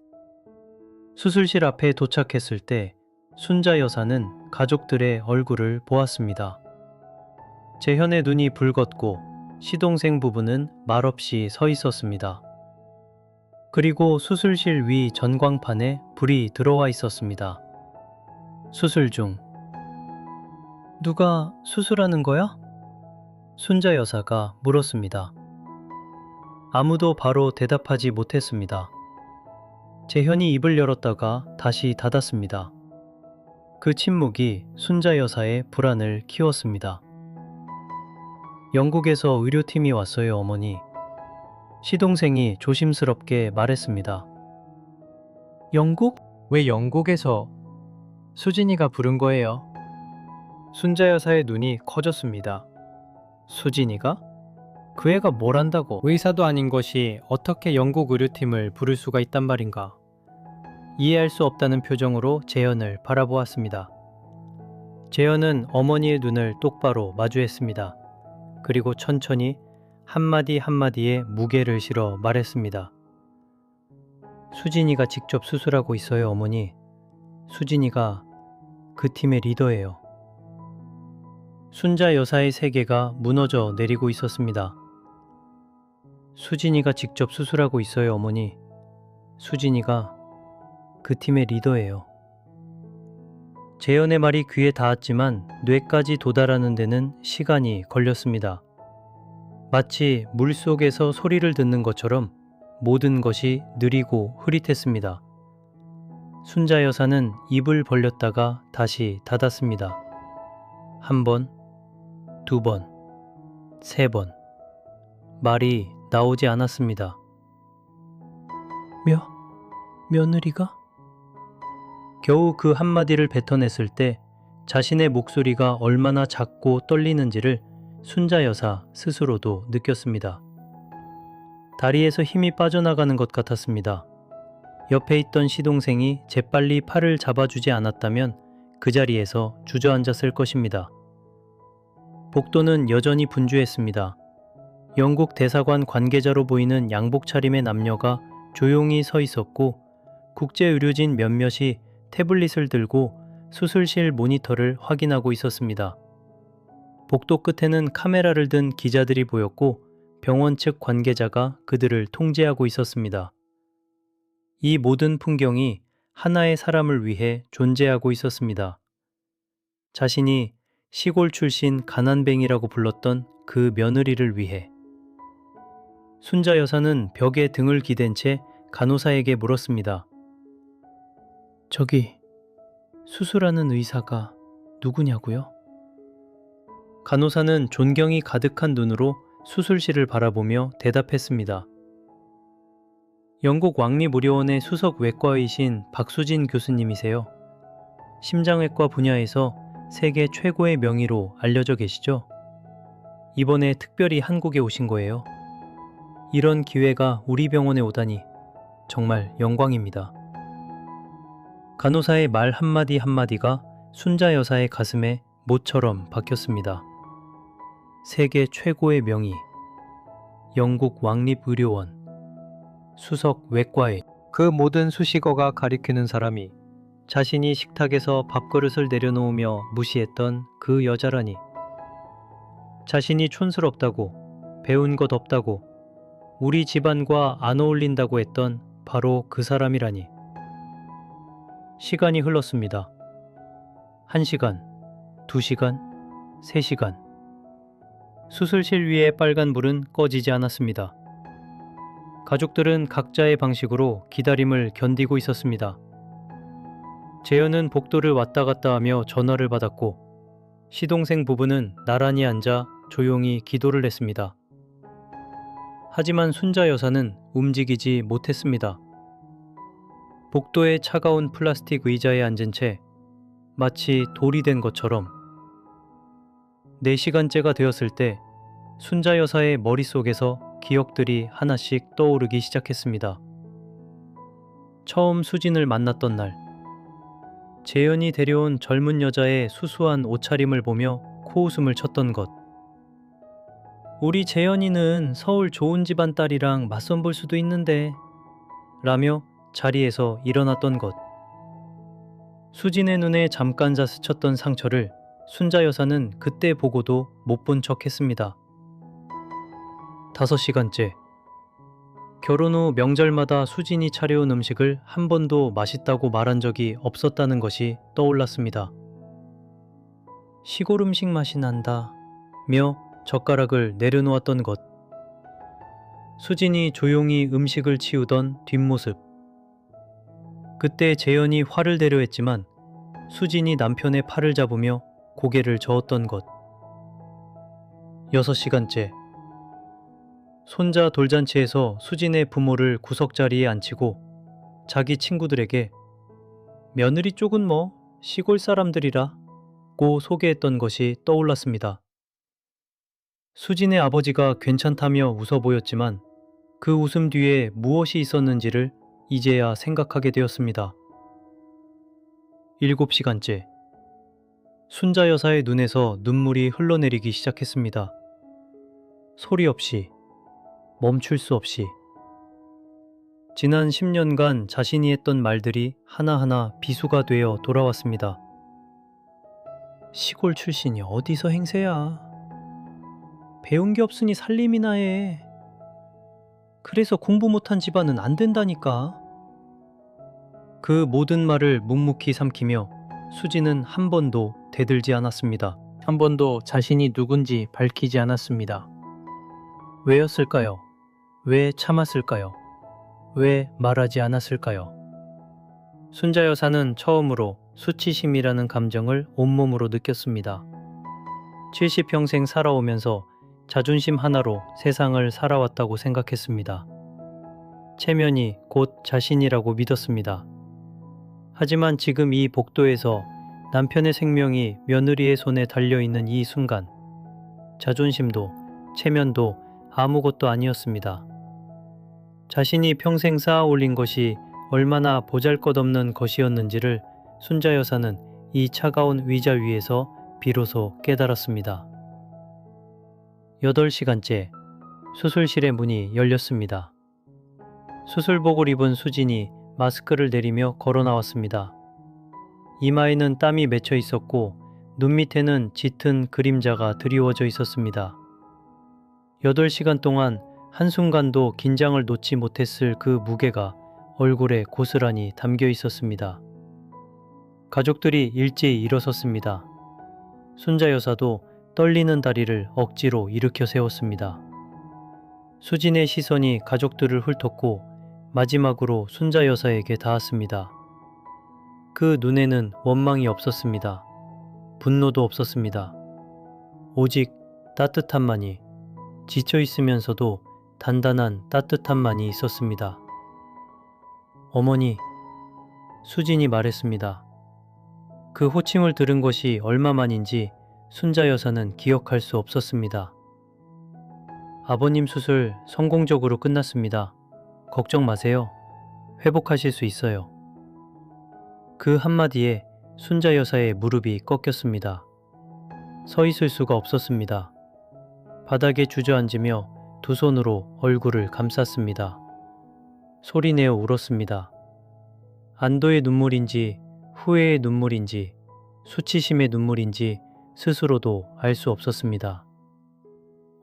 A: 수술실 앞에 도착했을 때 순자 여사는 가족들의 얼굴을 보았습니다. 재현의 눈이 붉었고 시동생 부부는 말없이 서 있었습니다. 그리고 수술실 위 전광판에 불이 들어와 있었습니다. 수술 중. 누가 수술하는 거야? 순자 여사가 물었습니다. 아무도 바로 대답하지 못했습니다. 재현이 입을 열었다가 다시 닫았습니다. 그 침묵이 순자 여사의 불안을 키웠습니다. 영국에서 의료팀이 왔어요, 어머니. 시동생이 조심스럽게 말했습니다. 영국?
B: 왜 영국에서? 수진이가 부른 거예요.
A: 순자 여사의 눈이 커졌습니다. 수진이가? 그 애가 뭘 안다고? 의사도 아닌 것이 어떻게 영국 의료팀을 부를 수가 있단 말인가? 이해할 수 없다는 표정으로 재현을 바라보았습니다. 재현은 어머니의 눈을 똑바로 마주했습니다. 그리고 천천히 한마디 한마디에 무게를 실어 말했습니다. 수진이가 직접 수술하고 있어요, 어머니. 수진이가 그 팀의 리더예요. 순자 여사의 세계가 무너져 내리고 있었습니다. 수진이가 직접 수술하고 있어요, 어머니. 수진이가 그 팀의 리더예요. 재현의 말이 귀에 닿았지만 뇌까지 도달하는 데는 시간이 걸렸습니다. 마치 물속에서 소리를 듣는 것처럼 모든 것이 느리고 흐릿했습니다. 순자 여사는 입을 벌렸다가 다시 닫았습니다. 한 번, 두 번, 세 번. 말이 나오지 않았습니다. 며느리가? 겨우 그 한마디를 뱉어냈을 때 자신의 목소리가 얼마나 작고 떨리는지를 순자 여사 스스로도 느꼈습니다. 다리에서 힘이 빠져나가는 것 같았습니다. 옆에 있던 시동생이 재빨리 팔을 잡아주지 않았다면 그 자리에서 주저앉았을 것입니다. 복도는 여전히 분주했습니다. 영국 대사관 관계자로 보이는 양복 차림의 남녀가 조용히 서 있었고 국제의료진 몇몇이 태블릿을 들고 수술실 모니터를 확인하고 있었습니다. 복도 끝에는 카메라를 든 기자들이 보였고 병원 측 관계자가 그들을 통제하고 있었습니다. 이 모든 풍경이 하나의 사람을 위해 존재하고 있었습니다. 자신이 시골 출신 가난뱅이라고 불렀던 그 며느리를 위해. 순자 여사는 벽에 등을 기댄 채 간호사에게 물었습니다. 저기 수술하는 의사가 누구냐고요? 간호사는 존경이 가득한 눈으로 수술실을 바라보며 대답했습니다. 영국 왕립의료원의 수석 외과의신 박수진 교수님이세요. 심장외과 분야에서 세계 최고의 명의로 알려져 계시죠? 이번에 특별히 한국에 오신 거예요. 이런 기회가 우리 병원에 오다니 정말 영광입니다. 간호사의 말 한마디 한마디가 순자 여사의 가슴에 못처럼 박혔습니다. 세계 최고의 명의, 영국 왕립의료원, 수석 외과의 그 모든 수식어가 가리키는 사람이 자신이 식탁에서 밥그릇을 내려놓으며 무시했던 그 여자라니. 자신이 촌스럽다고, 배운 것 없다고, 우리 집안과 안 어울린다고 했던 바로 그 사람이라니. 시간이 흘렀습니다. 1시간, 2시간, 3시간. 수술실 위의 빨간불은 꺼지지 않았습니다. 가족들은 각자의 방식으로 기다림을 견디고 있었습니다. 재현은 복도를 왔다 갔다 하며 전화를 받았고, 시동생 부부는 나란히 앉아 조용히 기도를 했습니다. 하지만 순자 여사는 움직이지 못했습니다. 복도의 차가운 플라스틱 의자에 앉은 채 마치 돌이 된 것처럼 4시간째가 되었을 때 순자 여사의 머릿속에서 기억들이 하나씩 떠오르기 시작했습니다. 처음 수진을 만났던 날, 재현이 데려온 젊은 여자의 수수한 옷차림을 보며 코웃음을 쳤던 것. 우리 재현이는 서울 좋은 집안 딸이랑 맞선 볼 수도 있는데 라며 자리에서 일어났던 것. 수진의 눈에 잠깐 스쳤던 상처를 순자 여사는 그때 보고도 못 본 척했습니다. 5시간째. 결혼 후 명절마다 수진이 차려온 음식을 한 번도 맛있다고 말한 적이 없었다는 것이 떠올랐습니다. 시골 음식 맛이 난다 며 젓가락을 내려놓았던 것. 수진이 조용히 음식을 치우던 뒷모습. 그때 재현이 화를 내려 했지만 수진이 남편의 팔을 잡으며 고개를 저었던 것. 6시간째. 손자 돌잔치에서 수진의 부모를 구석자리에 앉히고 자기 친구들에게 며느리 쪽은 뭐 시골 사람들이라 고 소개했던 것이 떠올랐습니다. 수진의 아버지가 괜찮다며 웃어 보였지만 그 웃음 뒤에 무엇이 있었는지를 이제야 생각하게 되었습니다. 7시간째. 순자 여사의 눈에서 눈물이 흘러내리기 시작했습니다. 소리 없이, 멈출 수 없이. 지난 10년간 자신이 했던 말들이 하나하나 비수가 되어 돌아왔습니다. 시골 출신이 어디서 행세야. 배운 게 없으니 살림이나 해. 그래서 공부 못한 집안은 안 된다니까. 그 모든 말을 묵묵히 삼키며 수진은 한 번도 대들지 않았습니다.
B: 한 번도 자신이 누군지 밝히지 않았습니다.
A: 왜였을까요? 왜 참았을까요? 왜 말하지 않았을까요? 순자 여사는 처음으로 수치심이라는 감정을 온몸으로 느꼈습니다. 70평생 살아오면서 자존심 하나로 세상을 살아왔다고 생각했습니다. 체면이 곧 자신이라고 믿었습니다. 하지만 지금 이 복도에서 남편의 생명이 며느리의 손에 달려있는 이 순간, 자존심도 체면도 아무것도 아니었습니다. 자신이 평생 쌓아 올린 것이 얼마나 보잘것없는 것이었는지를 순자 여사는 이 차가운 의자 위에서 비로소 깨달았습니다. 8시간째, 수술실의 문이 열렸습니다. 수술복을 입은 수진이 마스크를 내리며 걸어 나왔습니다. 이마에는 땀이 맺혀 있었고 눈 밑에는 짙은 그림자가 드리워져 있었습니다. 8시간 동안 한순간도 긴장을 놓지 못했을 그 무게가 얼굴에 고스란히 담겨 있었습니다. 가족들이 일제히 일어섰습니다. 순자 여사도 떨리는 다리를 억지로 일으켜 세웠습니다. 수진의 시선이 가족들을 훑었고 마지막으로 순자 여사에게 닿았습니다. 그 눈에는 원망이 없었습니다. 분노도 없었습니다. 오직 따뜻함만이, 지쳐 있으면서도 단단한 따뜻함만이 있었습니다. 어머니, 수진이 말했습니다. 그 호칭을 들은 것이 얼마만인지 순자 여사는 기억할 수 없었습니다. 아버님 수술 성공적으로 끝났습니다. 걱정 마세요. 회복하실 수 있어요. 그 한마디에 순자 여사의 무릎이 꺾였습니다. 서 있을 수가 없었습니다. 바닥에 주저앉으며 두 손으로 얼굴을 감쌌습니다. 소리내어 울었습니다. 안도의 눈물인지 후회의 눈물인지 수치심의 눈물인지 스스로도 알 수 없었습니다.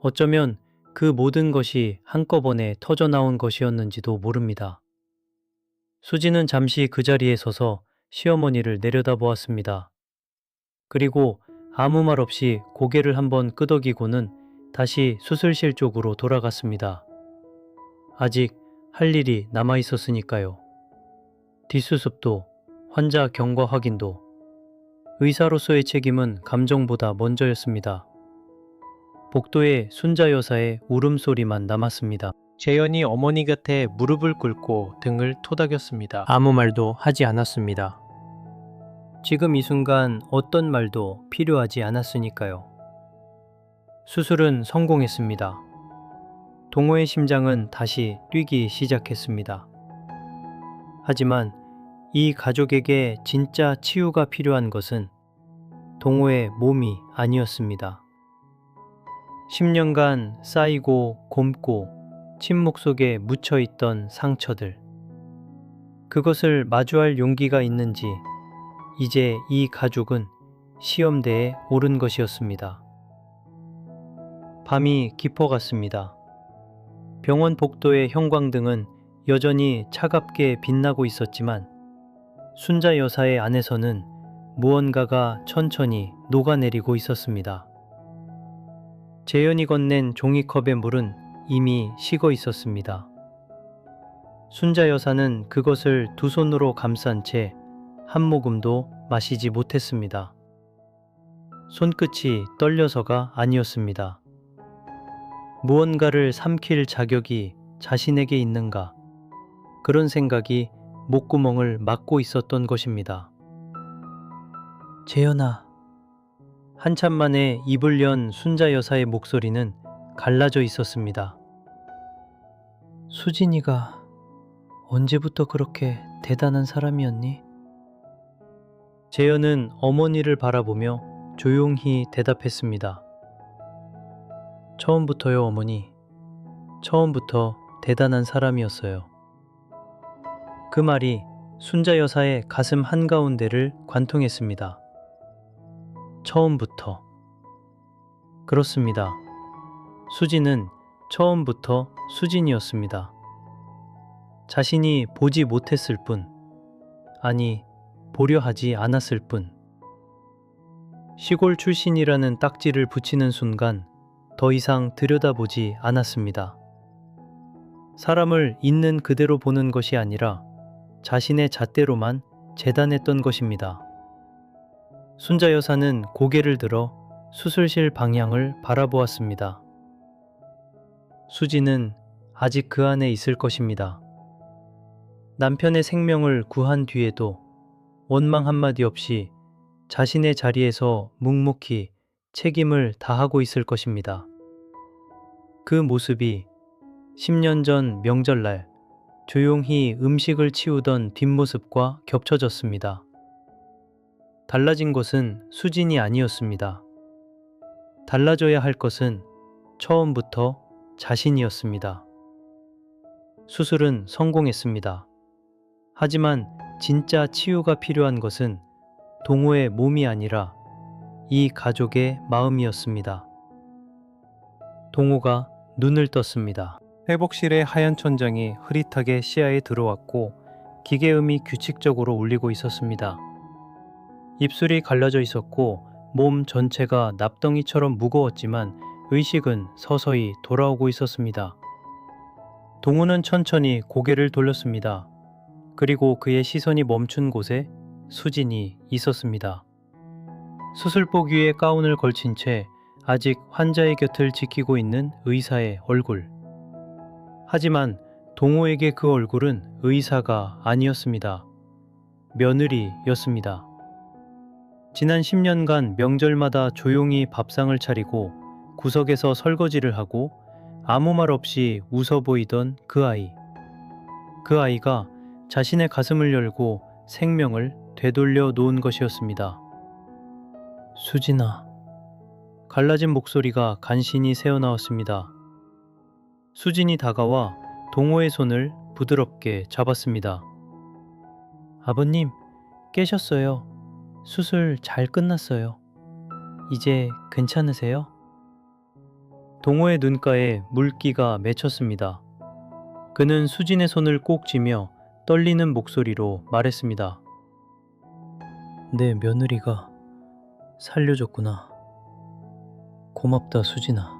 A: 어쩌면 그 모든 것이 한꺼번에 터져나온 것이었는지도 모릅니다. 수지는 잠시 그 자리에 서서 시어머니를 내려다보았습니다. 그리고 아무 말 없이 고개를 한번 끄덕이고는
C: 다시 수술실 쪽으로 돌아갔습니다. 아직 할 일이 남아 있었으니까요. 뒷수습도, 환자 경과 확인도. 의사로서의 책임은 감정보다 먼저였습니다. 복도에 순자 여사의 울음소리만 남았습니다.
B: 재현이 어머니 곁에 무릎을 꿇고 등을 토닥였습니다. 아무 말도 하지 않았습니다.
C: 지금 이 순간 어떤 말도 필요하지 않았으니까요. 수술은 성공했습니다. 동호의 심장은 다시 뛰기 시작했습니다. 하지만 이 가족에게 진짜 치유가 필요한 것은 동호의 몸이 아니었습니다. 10년간 쌓이고 곪고 침묵 속에 묻혀있던 상처들. 그것을 마주할 용기가 있는지 이제 이 가족은 시험대에 오른 것이었습니다. 밤이 깊어갔습니다. 병원 복도의 형광등은 여전히 차갑게 빛나고 있었지만 순자 여사의 안에서는 무언가가 천천히 녹아내리고 있었습니다. 재현이 건넨 종이컵의 물은 이미 식어 있었습니다. 순자 여사는 그것을 두 손으로 감싼 채 한 모금도 마시지 못했습니다. 손끝이 떨려서가 아니었습니다. 무언가를 삼킬 자격이 자신에게 있는가? 그런 생각이 목구멍을 막고 있었던 것입니다. 재현아. 한참 만에 입을 연 순자 여사의 목소리는 갈라져 있었습니다. 수진이가 언제부터 그렇게 대단한 사람이었니? 재현은 어머니를 바라보며 조용히 대답했습니다. 처음부터요, 어머니. 처음부터 대단한 사람이었어요. 그 말이 순자 여사의 가슴 한가운데를 관통했습니다. 처음부터. 그렇습니다. 수진은 처음부터 수진이었습니다. 자신이 보지 못했을 뿐, 아니, 보려 하지 않았을 뿐. 시골 출신이라는 딱지를 붙이는 순간 더 이상 들여다보지 않았습니다. 사람을 있는 그대로 보는 것이 아니라 자신의 잣대로만 재단했던 것입니다. 순자 여사는 고개를 들어 수술실 방향을 바라보았습니다. 수지는 아직 그 안에 있을 것입니다. 남편의 생명을 구한 뒤에도 원망 한마디 없이 자신의 자리에서 묵묵히 책임을 다하고 있을 것입니다. 그 모습이 10년 전 명절날 조용히 음식을 치우던 뒷모습과 겹쳐졌습니다. 달라진 것은 수진이 아니었습니다. 달라져야 할 것은 처음부터 자신이었습니다. 수술은 성공했습니다. 하지만 진짜 치유가 필요한 것은 동호의 몸이 아니라 이 가족의 마음이었습니다. 동호가 눈을 떴습니다. 회복실의 하얀 천장이 흐릿하게 시야에 들어왔고 기계음이 규칙적으로 울리고 있었습니다. 입술이 갈라져 있었고 몸 전체가 납덩이처럼 무거웠지만 의식은 서서히 돌아오고 있었습니다. 동호는 천천히 고개를 돌렸습니다. 그리고 그의 시선이 멈춘 곳에 수진이 있었습니다. 수술복 위에 가운을 걸친 채 아직 환자의 곁을 지키고 있는 의사의 얼굴. 하지만 동호에게 그 얼굴은 의사가 아니었습니다. 며느리였습니다. 지난 10년간 명절마다 조용히 밥상을 차리고 구석에서 설거지를 하고 아무 말 없이 웃어 보이던 그 아이. 그 아이가 자신의 가슴을 열고 생명을 되돌려 놓은 것이었습니다. 수진아. 갈라진 목소리가 간신히 새어나왔습니다. 수진이 다가와 동호의 손을 부드럽게 잡았습니다. 아버님, 깨셨어요. 수술 잘 끝났어요. 이제 괜찮으세요? 동호의 눈가에 물기가 맺혔습니다. 그는 수진의 손을 꼭 쥐며 떨리는 목소리로 말했습니다. 내 며느리가 살려줬구나. 고맙다, 수진아.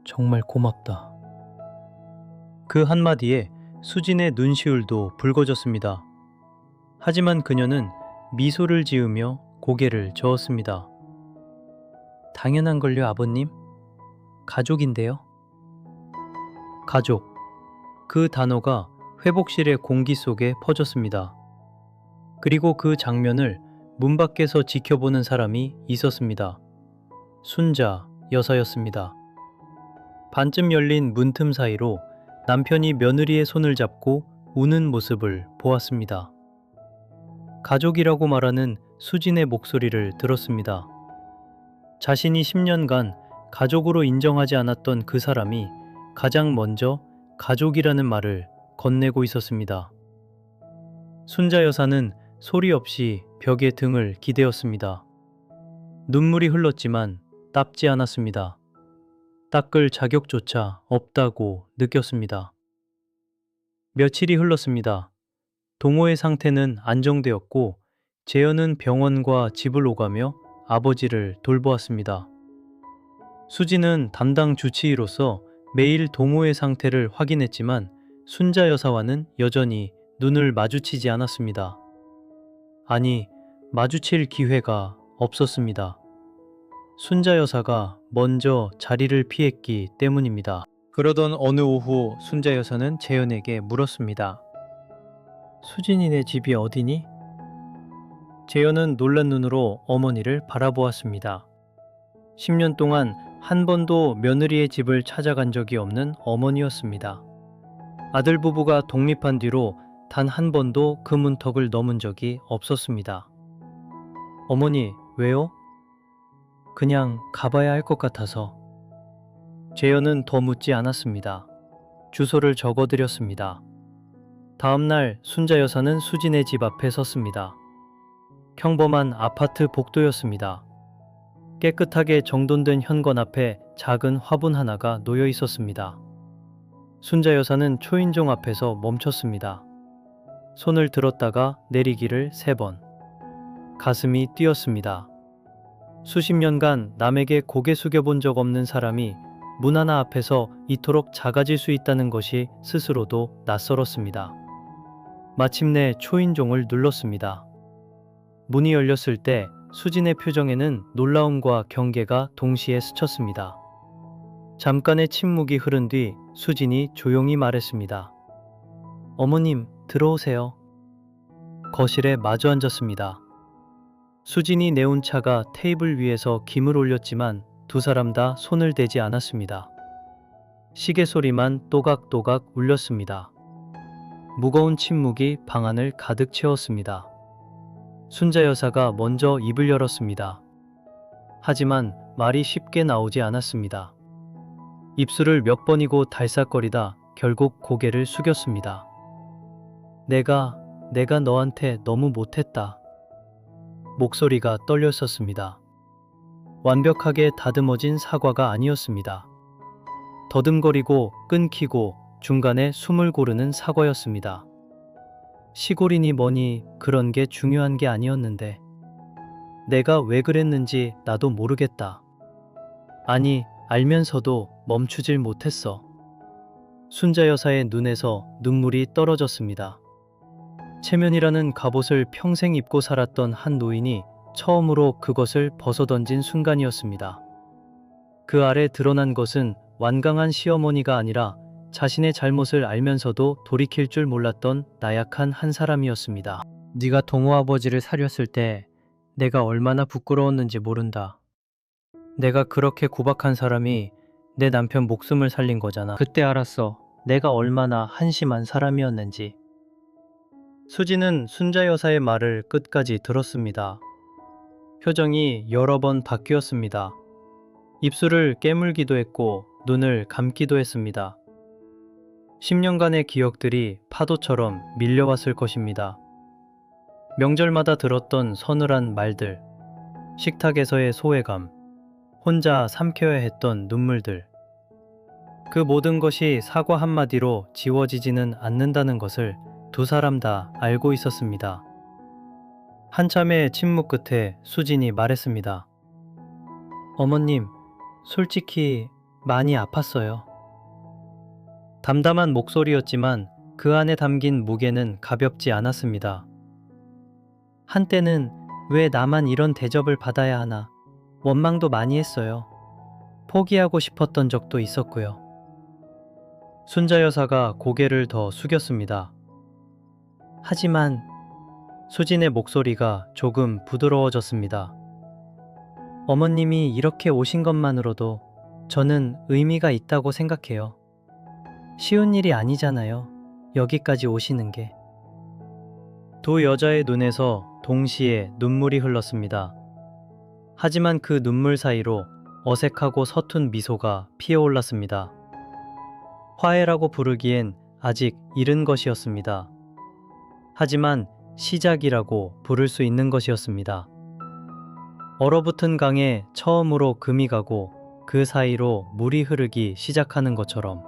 C: 정말 고맙다. 그 한마디에 수진의 눈시울도 붉어졌습니다. 하지만 그녀는 미소를 지으며 고개를 저었습니다. 당연한 걸요, 아버님. 가족인데요. 가족. 그 단어가 회복실의 공기 속에 퍼졌습니다. 그리고 그 장면을 문 밖에서 지켜보는 사람이 있었습니다. 순자 여사였습니다. 반쯤 열린 문틈 사이로 남편이 며느리의 손을 잡고 우는 모습을 보았습니다. 가족이라고 말하는 수진의 목소리를 들었습니다. 자신이 10년간 가족으로 인정하지 않았던 그 사람이 가장 먼저 가족이라는 말을 건네고 있었습니다. 순자 여사는 소리 없이 벽에 등을 기대었습니다. 눈물이 흘렀지만 닦지 않았습니다. 닦을 자격조차 없다고 느꼈습니다. 며칠이 흘렀습니다. 동호의 상태는 안정되었고 재현은 병원과 집을 오가며 아버지를 돌보았습니다. 수지는 담당 주치의로서 매일 동호의 상태를 확인했지만 순자 여사와는 여전히 눈을 마주치지 않았습니다. 아니, 마주칠 기회가 없었습니다. 순자 여사가 먼저 자리를 피했기 때문입니다. 그러던 어느 오후 순자 여사는 재현에게 물었습니다. 수진이네 집이 어디니? 재현은 놀란 눈으로 어머니를 바라보았습니다. 10년 동안 한 번도 며느리의 집을 찾아간 적이 없는 어머니였습니다. 아들 부부가 독립한 뒤로 단 한 번도 그 문턱을 넘은 적이 없었습니다. 어머니, 왜요? 그냥 가봐야 할 것 같아서. 재현은 더 묻지 않았습니다. 주소를 적어드렸습니다. 다음 날 순자 여사는 수진의 집 앞에 섰습니다. 평범한 아파트 복도였습니다. 깨끗하게 정돈된 현관 앞에 작은 화분 하나가 놓여 있었습니다. 순자 여사는 초인종 앞에서 멈췄습니다. 손을 들었다가 내리기를 3번. 가슴이 뛰었습니다. 수십 년간 남에게 고개 숙여본 적 없는 사람이 문 하나 앞에서 이토록 작아질 수 있다는 것이 스스로도 낯설었습니다. 마침내 초인종을 눌렀습니다. 문이 열렸을 때 수진의 표정에는 놀라움과 경계가 동시에 스쳤습니다. 잠깐의 침묵이 흐른 뒤 수진이 조용히 말했습니다. 어머님, 들어오세요. 거실에 마주 앉았습니다. 수진이 내온 차가 테이블 위에서 김을 올렸지만 두 사람 다 손을 대지 않았습니다. 시계 소리만 또각또각 울렸습니다. 무거운 침묵이 방 안을 가득 채웠습니다. 순자 여사가 먼저 입을 열었습니다. 하지만 말이 쉽게 나오지 않았습니다. 입술을 몇 번이고 달싹거리다 결국 고개를 숙였습니다. 내가 너한테 너무 못했다. 목소리가 떨려 있었습니다. 완벽하게 다듬어진 사과가 아니었습니다. 더듬거리고 끊기고 중간에 숨을 고르는 사과였습니다. 시골이니 뭐니 그런 게 중요한 게 아니었는데 내가 왜 그랬는지 나도 모르겠다. 아니, 알면서도 멈추질 못했어. 순자 여사의 눈에서 눈물이 떨어졌습니다. 체면이라는 갑옷을 평생 입고 살았던 한 노인이 처음으로 그것을 벗어던진 순간이었습니다. 그 아래 드러난 것은 완강한 시어머니가 아니라 자신의 잘못을 알면서도 돌이킬 줄 몰랐던 나약한 한 사람이었습니다. 네가 동호 아버지를 사렸을 때 내가 얼마나 부끄러웠는지 모른다. 내가 그렇게 구박한 사람이 내 남편 목숨을 살린 거잖아. 그때 알았어. 내가 얼마나 한심한 사람이었는지. 수지는 순자 여사의 말을 끝까지 들었습니다. 표정이 여러 번 바뀌었습니다. 입술을 깨물기도 했고 눈을 감기도 했습니다. 10년간의 기억들이 파도처럼 밀려왔을 것입니다. 명절마다 들었던 서늘한 말들, 식탁에서의 소외감, 혼자 삼켜야 했던 눈물들. 그 모든 것이 사과 한마디로 지워지지는 않는다는 것을 두 사람 다 알고 있었습니다. 한참의 침묵 끝에 수진이 말했습니다. 어머님, 솔직히 많이 아팠어요. 담담한 목소리였지만 그 안에 담긴 무게는 가볍지 않았습니다. 한때는 왜 나만 이런 대접을 받아야 하나 원망도 많이 했어요. 포기하고 싶었던 적도 있었고요. 순자 여사가 고개를 더 숙였습니다. 하지만 수진의 목소리가 조금 부드러워졌습니다. 어머님이 이렇게 오신 것만으로도 저는 의미가 있다고 생각해요. 쉬운 일이 아니잖아요. 여기까지 오시는 게. 두 여자의 눈에서 동시에 눈물이 흘렀습니다. 하지만 그 눈물 사이로 어색하고 서툰 미소가 피어올랐습니다. 화해라고 부르기엔 아직 이른 것이었습니다. 하지만 시작이라고 부를 수 있는 것이었습니다. 얼어붙은 강에 처음으로 금이 가고 그 사이로 물이 흐르기 시작하는 것처럼.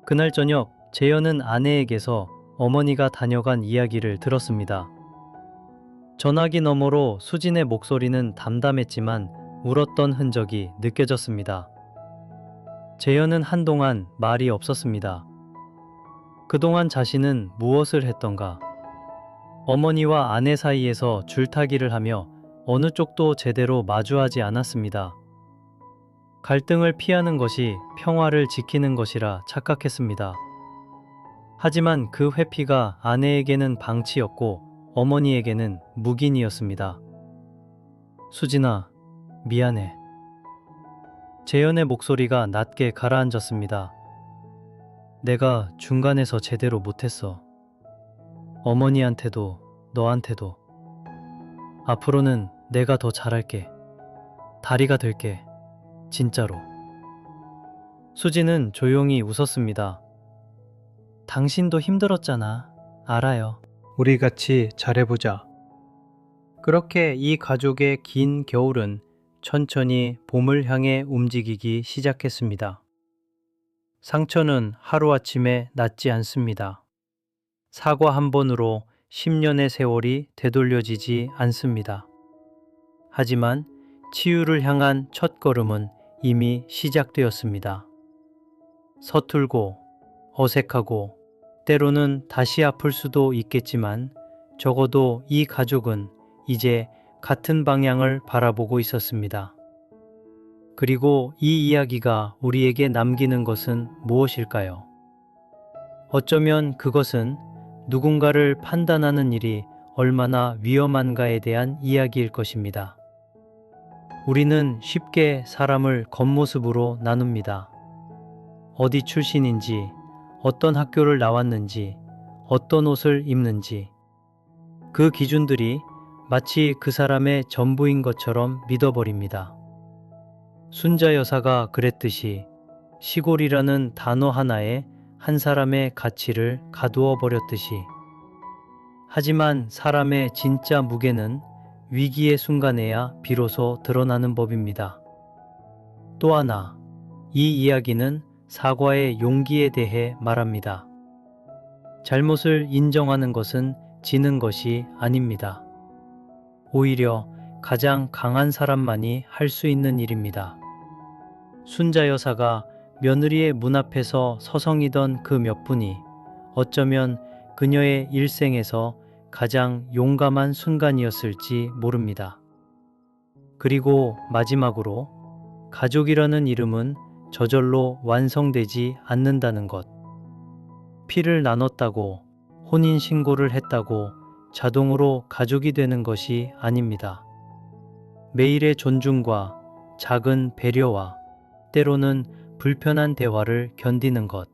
C: 그날 저녁 재현은 아내에게서 어머니가 다녀간 이야기를 들었습니다. 전화기 너머로 수진의 목소리는 담담했지만 울었던 흔적이 느껴졌습니다. 재현은 한동안 말이 없었습니다. 그동안 자신은 무엇을 했던가? 어머니와 아내 사이에서 줄타기를 하며 어느 쪽도 제대로 마주하지 않았습니다. 갈등을 피하는 것이 평화를 지키는 것이라 착각했습니다. 하지만 그 회피가 아내에게는 방치였고 어머니에게는 묵인이었습니다. 수진아, 미안해. 재현의 목소리가 낮게 가라앉았습니다. 내가 중간에서 제대로 못했어. 어머니한테도 너한테도. 앞으로는 내가 더 잘할게. 다리가 될게. 진짜로. 수진은 조용히 웃었습니다. 당신도 힘들었잖아. 알아요.
B: 우리 같이 잘해보자.
C: 그렇게 이 가족의 긴 겨울은 천천히 봄을 향해 움직이기 시작했습니다. 상처는 하루아침에 낫지 않습니다. 사과 한 번으로 10년의 세월이 되돌려지지 않습니다. 하지만 치유를 향한 첫걸음은 이미 시작되었습니다. 서툴고 어색하고 때로는 다시 아플 수도 있겠지만 적어도 이 가족은 이제 같은 방향을 바라보고 있었습니다. 그리고 이 이야기가 우리에게 남기는 것은 무엇일까요? 어쩌면 그것은 누군가를 판단하는 일이 얼마나 위험한가에 대한 이야기일 것입니다. 우리는 쉽게 사람을 겉모습으로 나눕니다. 어디 출신인지, 어떤 학교를 나왔는지, 어떤 옷을 입는지. 그 기준들이 마치 그 사람의 전부인 것처럼 믿어버립니다. 순자 여사가 그랬듯이 시골이라는 단어 하나에 한 사람의 가치를 가두어 버렸듯이. 하지만 사람의 진짜 무게는 위기의 순간에야 비로소 드러나는 법입니다. 또 하나, 이 이야기는 사과의 용기에 대해 말합니다. 잘못을 인정하는 것은 지는 것이 아닙니다. 오히려 가장 강한 사람만이 할 수 있는 일입니다. 순자 여사가 며느리의 문 앞에서 서성이던 그 몇 분이 어쩌면 그녀의 일생에서 가장 용감한 순간이었을지 모릅니다. 그리고 마지막으로 가족이라는 이름은 저절로 완성되지 않는다는 것. 피를 나눴다고, 혼인신고를 했다고 자동으로 가족이 되는 것이 아닙니다. 매일의 존중과 작은 배려와 때로는 불편한 대화를 견디는 것.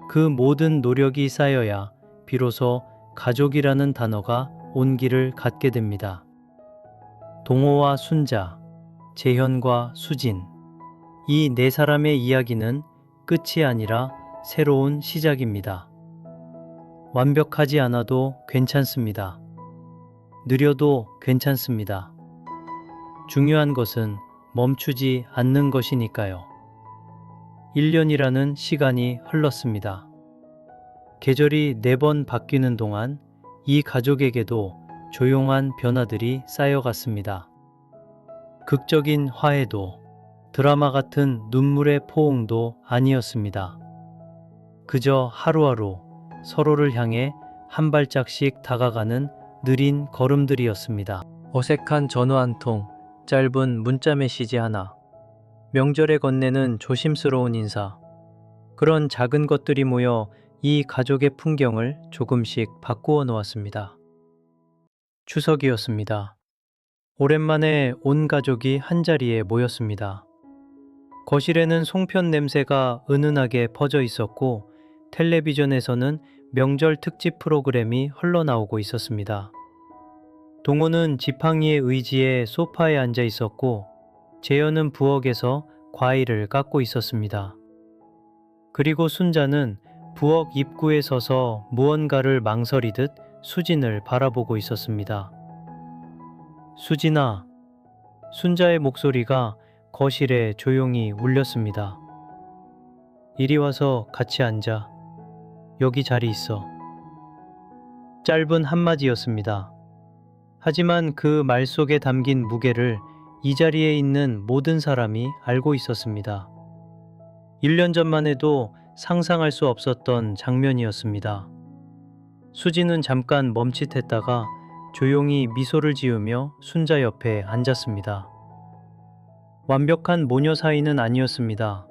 C: 그 모든 노력이 쌓여야 비로소 가족이라는 단어가 온기를 갖게 됩니다. 동호와 순자, 재현과 수진. 이 네 사람의 이야기는 끝이 아니라 새로운 시작입니다. 완벽하지 않아도 괜찮습니다. 느려도 괜찮습니다. 중요한 것은 멈추지 않는 것이니까요. 1년이라는 시간이 흘렀습니다. 계절이 4번 바뀌는 동안 이 가족에게도 조용한 변화들이 쌓여갔습니다. 극적인 화해도,
A: 드라마 같은 눈물의 포옹도 아니었습니다. 그저 하루하루 서로를 향해 한 발짝씩 다가가는 느린 걸음들이었습니다.
B: 어색한 전화 한 통, 짧은 문자 메시지 하나, 명절에 건네는 조심스러운 인사. 그런 작은 것들이 모여 이 가족의 풍경을 조금씩 바꾸어 놓았습니다. 추석이었습니다. 오랜만에 온 가족이 한자리에 모였습니다. 거실에는 송편 냄새가 은은하게 퍼져 있었고 텔레비전에서는 명절 특집 프로그램이 흘러나오고 있었습니다. 동호는 지팡이의 의지에 소파에 앉아 있었고 재현은 부엌에서 과일을 깎고 있었습니다. 그리고 순자는 부엌 입구에 서서 무언가를 망설이듯 수진을 바라보고 있었습니다. 수진아, 순자의 목소리가 거실에 조용히 울렸습니다. 이리 와서 같이 앉아. 여기 자리 있어. 짧은 한마디였습니다. 하지만 그 말 속에 담긴 무게를 이 자리에 있는 모든 사람이 알고 있었습니다. 1년 전만 해도 상상할 수 없었던 장면이었습니다. 수진은 잠깐 멈칫했다가 조용히 미소를 지으며 순자 옆에 앉았습니다. 완벽한 모녀 사이는 아니었습니다.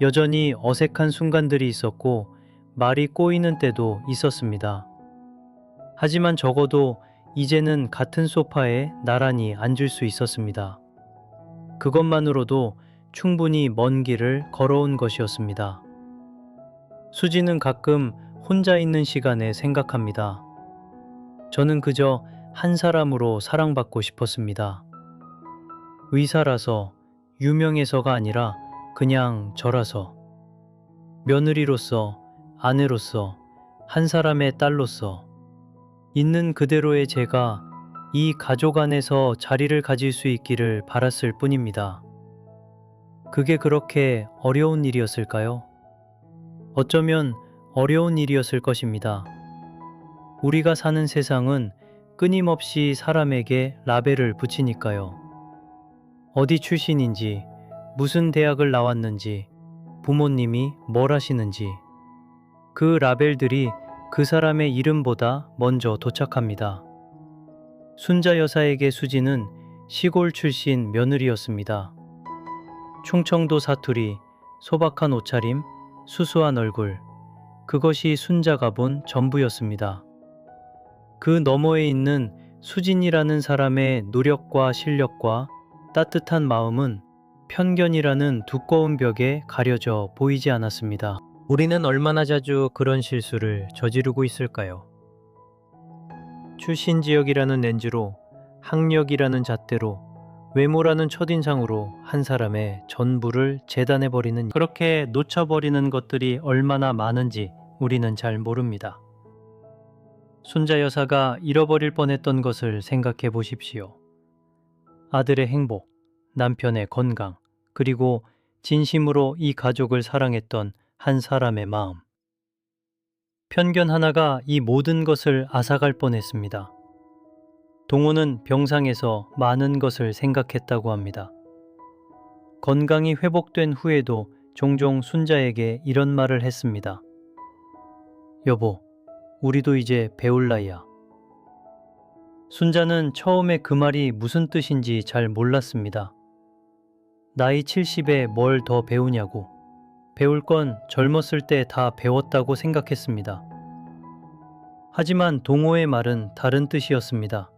B: 여전히 어색한 순간들이 있었고 말이 꼬이는 때도 있었습니다. 하지만 적어도 이제는 같은 소파에 나란히 앉을 수 있었습니다. 그것만으로도 충분히 먼 길을 걸어온 것이었습니다. 수지는 가끔 혼자 있는 시간에 생각합니다. 저는 그저 한 사람으로 사랑받고 싶었습니다. 의사라서, 유명해서가 아니라 그냥 저라서, 며느리로서, 아내로서, 한 사람의 딸로서, 있는 그대로의 제가 이 가족 안에서 자리를 가질 수 있기를 바랐을 뿐입니다. 그게 그렇게 어려운 일이었을까요? 어쩌면 어려운 일이었을 것입니다. 우리가 사는 세상은 끊임없이 사람에게 라벨을 붙이니까요. 어디 출신인지, 무슨 대학을 나왔는지, 부모님이 뭘 하시는지, 그 라벨들이 그 사람의 이름보다 먼저 도착합니다. 순자 여사에게 수지는 시골 출신 며느리였습니다. 충청도 사투리, 소박한 옷차림, 수수한 얼굴, 그것이 순자가 본 전부였습니다. 그 너머에 있는 수진이라는 사람의 노력과 실력과 따뜻한 마음은 편견이라는 두꺼운 벽에 가려져 보이지 않았습니다. 우리는 얼마나 자주 그런 실수를 저지르고 있을까요? 출신 지역이라는 렌즈로, 학력이라는 잣대로, 외모라는 첫인상으로 한 사람의 전부를 재단해버리는, 그렇게 놓쳐버리는 것들이 얼마나 많은지 우리는 잘 모릅니다. 순자 여사가 잃어버릴 뻔했던 것을 생각해 보십시오. 아들의 행복, 남편의 건강, 그리고 진심으로 이 가족을 사랑했던 한 사람의 마음. 편견 하나가 이 모든 것을 앗아갈 뻔했습니다. 동호는 병상에서 많은 것을 생각했다고 합니다. 건강이 회복된 후에도 종종 순자에게 이런 말을 했습니다. 여보, 우리도 이제 배울 나이야. 순자는 처음에 그 말이 무슨 뜻인지 잘 몰랐습니다. 나이 70에 뭘 더 배우냐고. 배울 건 젊었을 때 다 배웠다고 생각했습니다. 하지만 동호의 말은 다른 뜻이었습니다.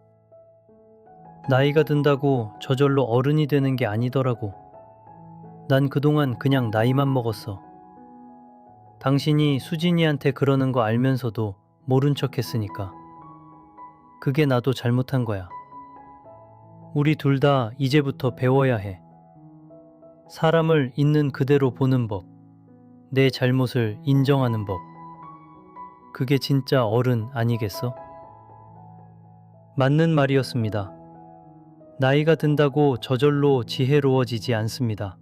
B: 나이가 든다고 저절로 어른이 되는 게 아니더라고. 난 그동안 그냥 나이만 먹었어. 당신이 수진이한테 그러는 거 알면서도 모른 척 했으니까. 그게 나도 잘못한 거야. 우리 둘 다 이제부터 배워야 해. 사람을 있는 그대로 보는 법, 내 잘못을 인정하는 법. 그게 진짜 어른 아니겠어? 맞는 말이었습니다. 나이가 든다고 저절로 지혜로워지지 않습니다.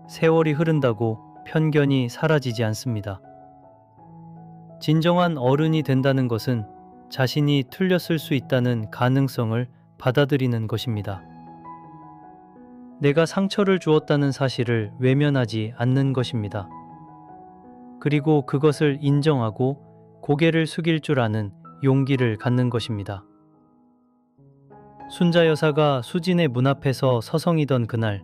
B: 세월이 흐른다고 편견이 사라지지 않습니다. 진정한 어른이 된다는 것은 자신이 틀렸을 수 있다는 가능성을 받아들이는 것입니다. 내가 상처를 주었다는 사실을 외면하지 않는 것입니다. 그리고 그것을 인정하고 고개를 숙일 줄 아는 용기를 갖는 것입니다. 순자 여사가 수진의 문 앞에서 서성이던 그날,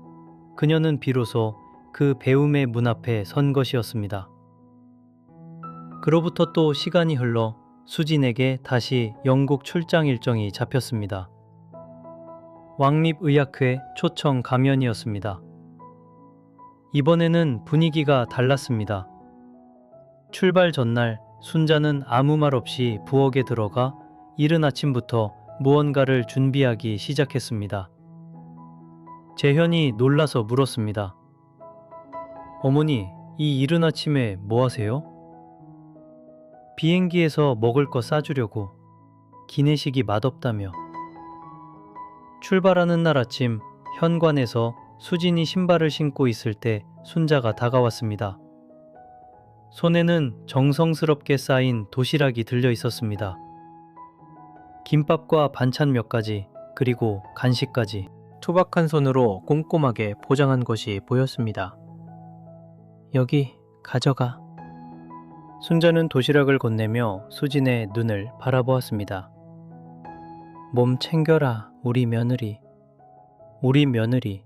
B: 그녀는 비로소 그 배움의 문 앞에 선 것이었습니다. 그로부터 또 시간이 흘러 수진에게 다시 영국 출장 일정이 잡혔습니다. 왕립의학회 초청 가면이었습니다. 이번에는 분위기가 달랐습니다. 출발 전날 순자는 아무 말 없이 부엌에 들어가 이른 아침부터 무언가를 준비하기 시작했습니다. 재현이 놀라서 물었습니다. 어머니, 이 이른 아침에 뭐 하세요? 비행기에서 먹을 거 싸주려고. 기내식이 맛없다며. 출발하는 날 아침 현관에서 수진이 신발을 신고 있을 때 순자가 다가왔습니다. 손에는 정성스럽게 쌓인 도시락이 들려 있었습니다. 김밥과 반찬 몇 가지, 그리고 간식까지 투박한 손으로 꼼꼼하게 포장한 것이 보였습니다. 여기 가져가. 순자는 도시락을 건네며 수진의 눈을 바라보았습니다. 몸 챙겨라, 우리 며느리. 우리 며느리.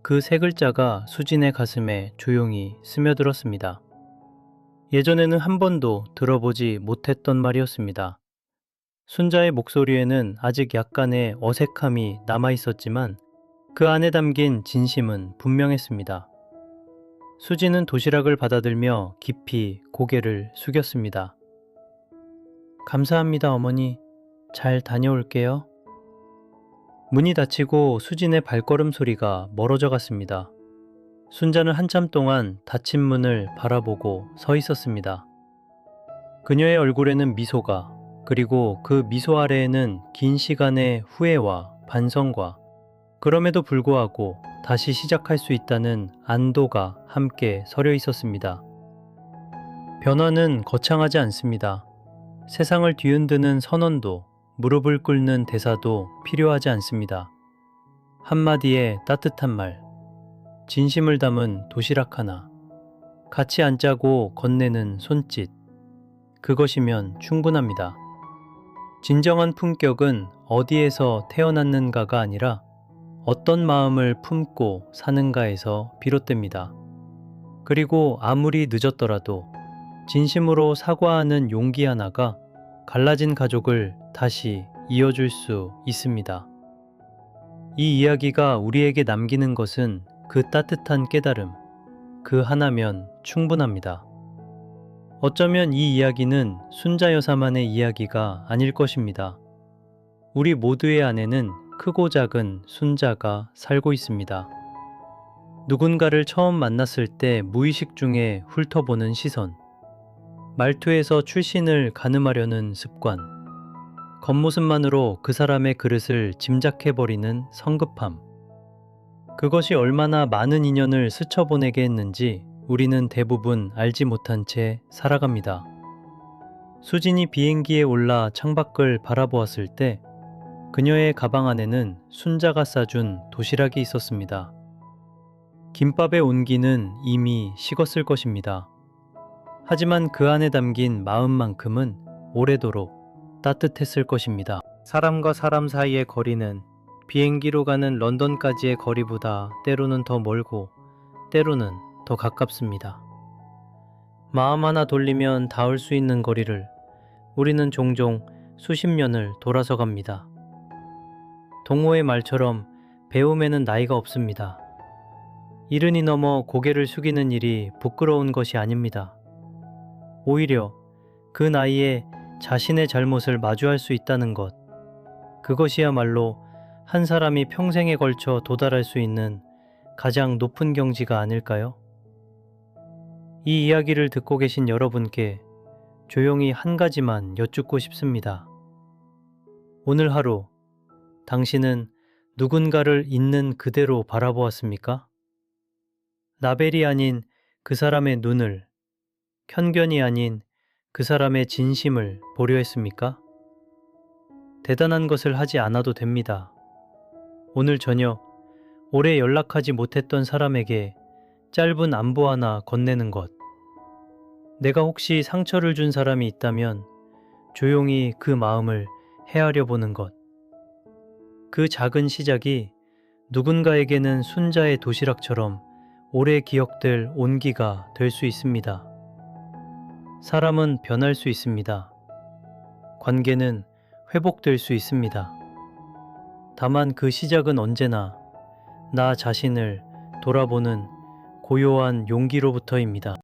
B: 그 세 글자가 수진의 가슴에 조용히 스며들었습니다. 예전에는 한 번도 들어보지 못했던 말이었습니다. 순자의 목소리에는 아직 약간의 어색함이 남아 있었지만 그 안에 담긴 진심은 분명했습니다. 수진은 도시락을 받아들며 깊이 고개를 숙였습니다. 감사합니다, 어머니. 잘 다녀올게요. 문이 닫히고 수진의 발걸음 소리가 멀어져 갔습니다. 순자는 한참 동안 닫힌 문을 바라보고 서 있었습니다. 그녀의 얼굴에는 미소가, 그리고 그 미소 아래에는 긴 시간의 후회와 반성과 그럼에도 불구하고 다시 시작할 수 있다는 안도가 함께 서려 있었습니다. 변화는 거창하지 않습니다. 세상을 뒤흔드는 선언도, 무릎을 꿇는 대사도 필요하지 않습니다. 한마디의 따뜻한 말, 진심을 담은 도시락 하나, 같이 앉자고 건네는 손짓, 그것이면 충분합니다. 진정한 품격은 어디에서 태어났는가가 아니라 어떤 마음을 품고 사는가에서 비롯됩니다. 그리고 아무리 늦었더라도 진심으로 사과하는 용기 하나가 갈라진 가족을 다시 이어줄 수 있습니다. 이 이야기가 우리에게 남기는 것은 그 따뜻한 깨달음, 그 하나면 충분합니다. 어쩌면 이 이야기는 순자 여사만의 이야기가 아닐 것입니다. 우리 모두의 안에는 크고 작은 순자가 살고 있습니다. 누군가를 처음 만났을 때 무의식 중에 훑어보는 시선, 말투에서 출신을 가늠하려는 습관, 겉모습만으로 그 사람의 그릇을 짐작해버리는 성급함. 그것이 얼마나 많은 인연을 스쳐보내게 했는지 우리는 대부분 알지 못한 채 살아갑니다. 수진이 비행기에 올라 창밖을 바라보았을 때 그녀의 가방 안에는 순자가 싸준 도시락이 있었습니다. 김밥의 온기는 이미 식었을 것입니다. 하지만 그 안에 담긴 마음만큼은 오래도록 따뜻했을 것입니다. 사람과 사람 사이의 거리는 비행기로 가는 런던까지의 거리보다 때로는 더 멀고 때로는 더 가깝습니다. 마음 하나 돌리면 닿을 수 있는 거리를 우리는 종종 수십 년을 돌아서 갑니다. 동호의 말처럼 배움에는 나이가 없습니다. 이른이 넘어 고개를 숙이는 일이 부끄러운 것이 아닙니다. 오히려 그 나이에 자신의 잘못을 마주할 수 있다는 것, 그것이야말로 한 사람이 평생에 걸쳐 도달할 수 있는 가장 높은 경지가 아닐까요? 이 이야기를 듣고 계신 여러분께 조용히 한 가지만 여쭙고 싶습니다. 오늘 하루 당신은 누군가를 있는 그대로 바라보았습니까? 라벨이 아닌 그 사람의 눈을, 편견이 아닌 그 사람의 진심을 보려 했습니까? 대단한 것을 하지 않아도 됩니다. 오늘 저녁 오래 연락하지 못했던 사람에게 짧은 안부 하나 건네는 것. 내가 혹시 상처를 준 사람이 있다면 조용히 그 마음을 헤아려 보는 것. 그 작은 시작이 누군가에게는 순자의 도시락처럼 오래 기억될 온기가 될 수 있습니다. 사람은 변할 수 있습니다. 관계는 회복될 수 있습니다. 다만 그 시작은 언제나 나 자신을 돌아보는 고요한 용기로부터입니다.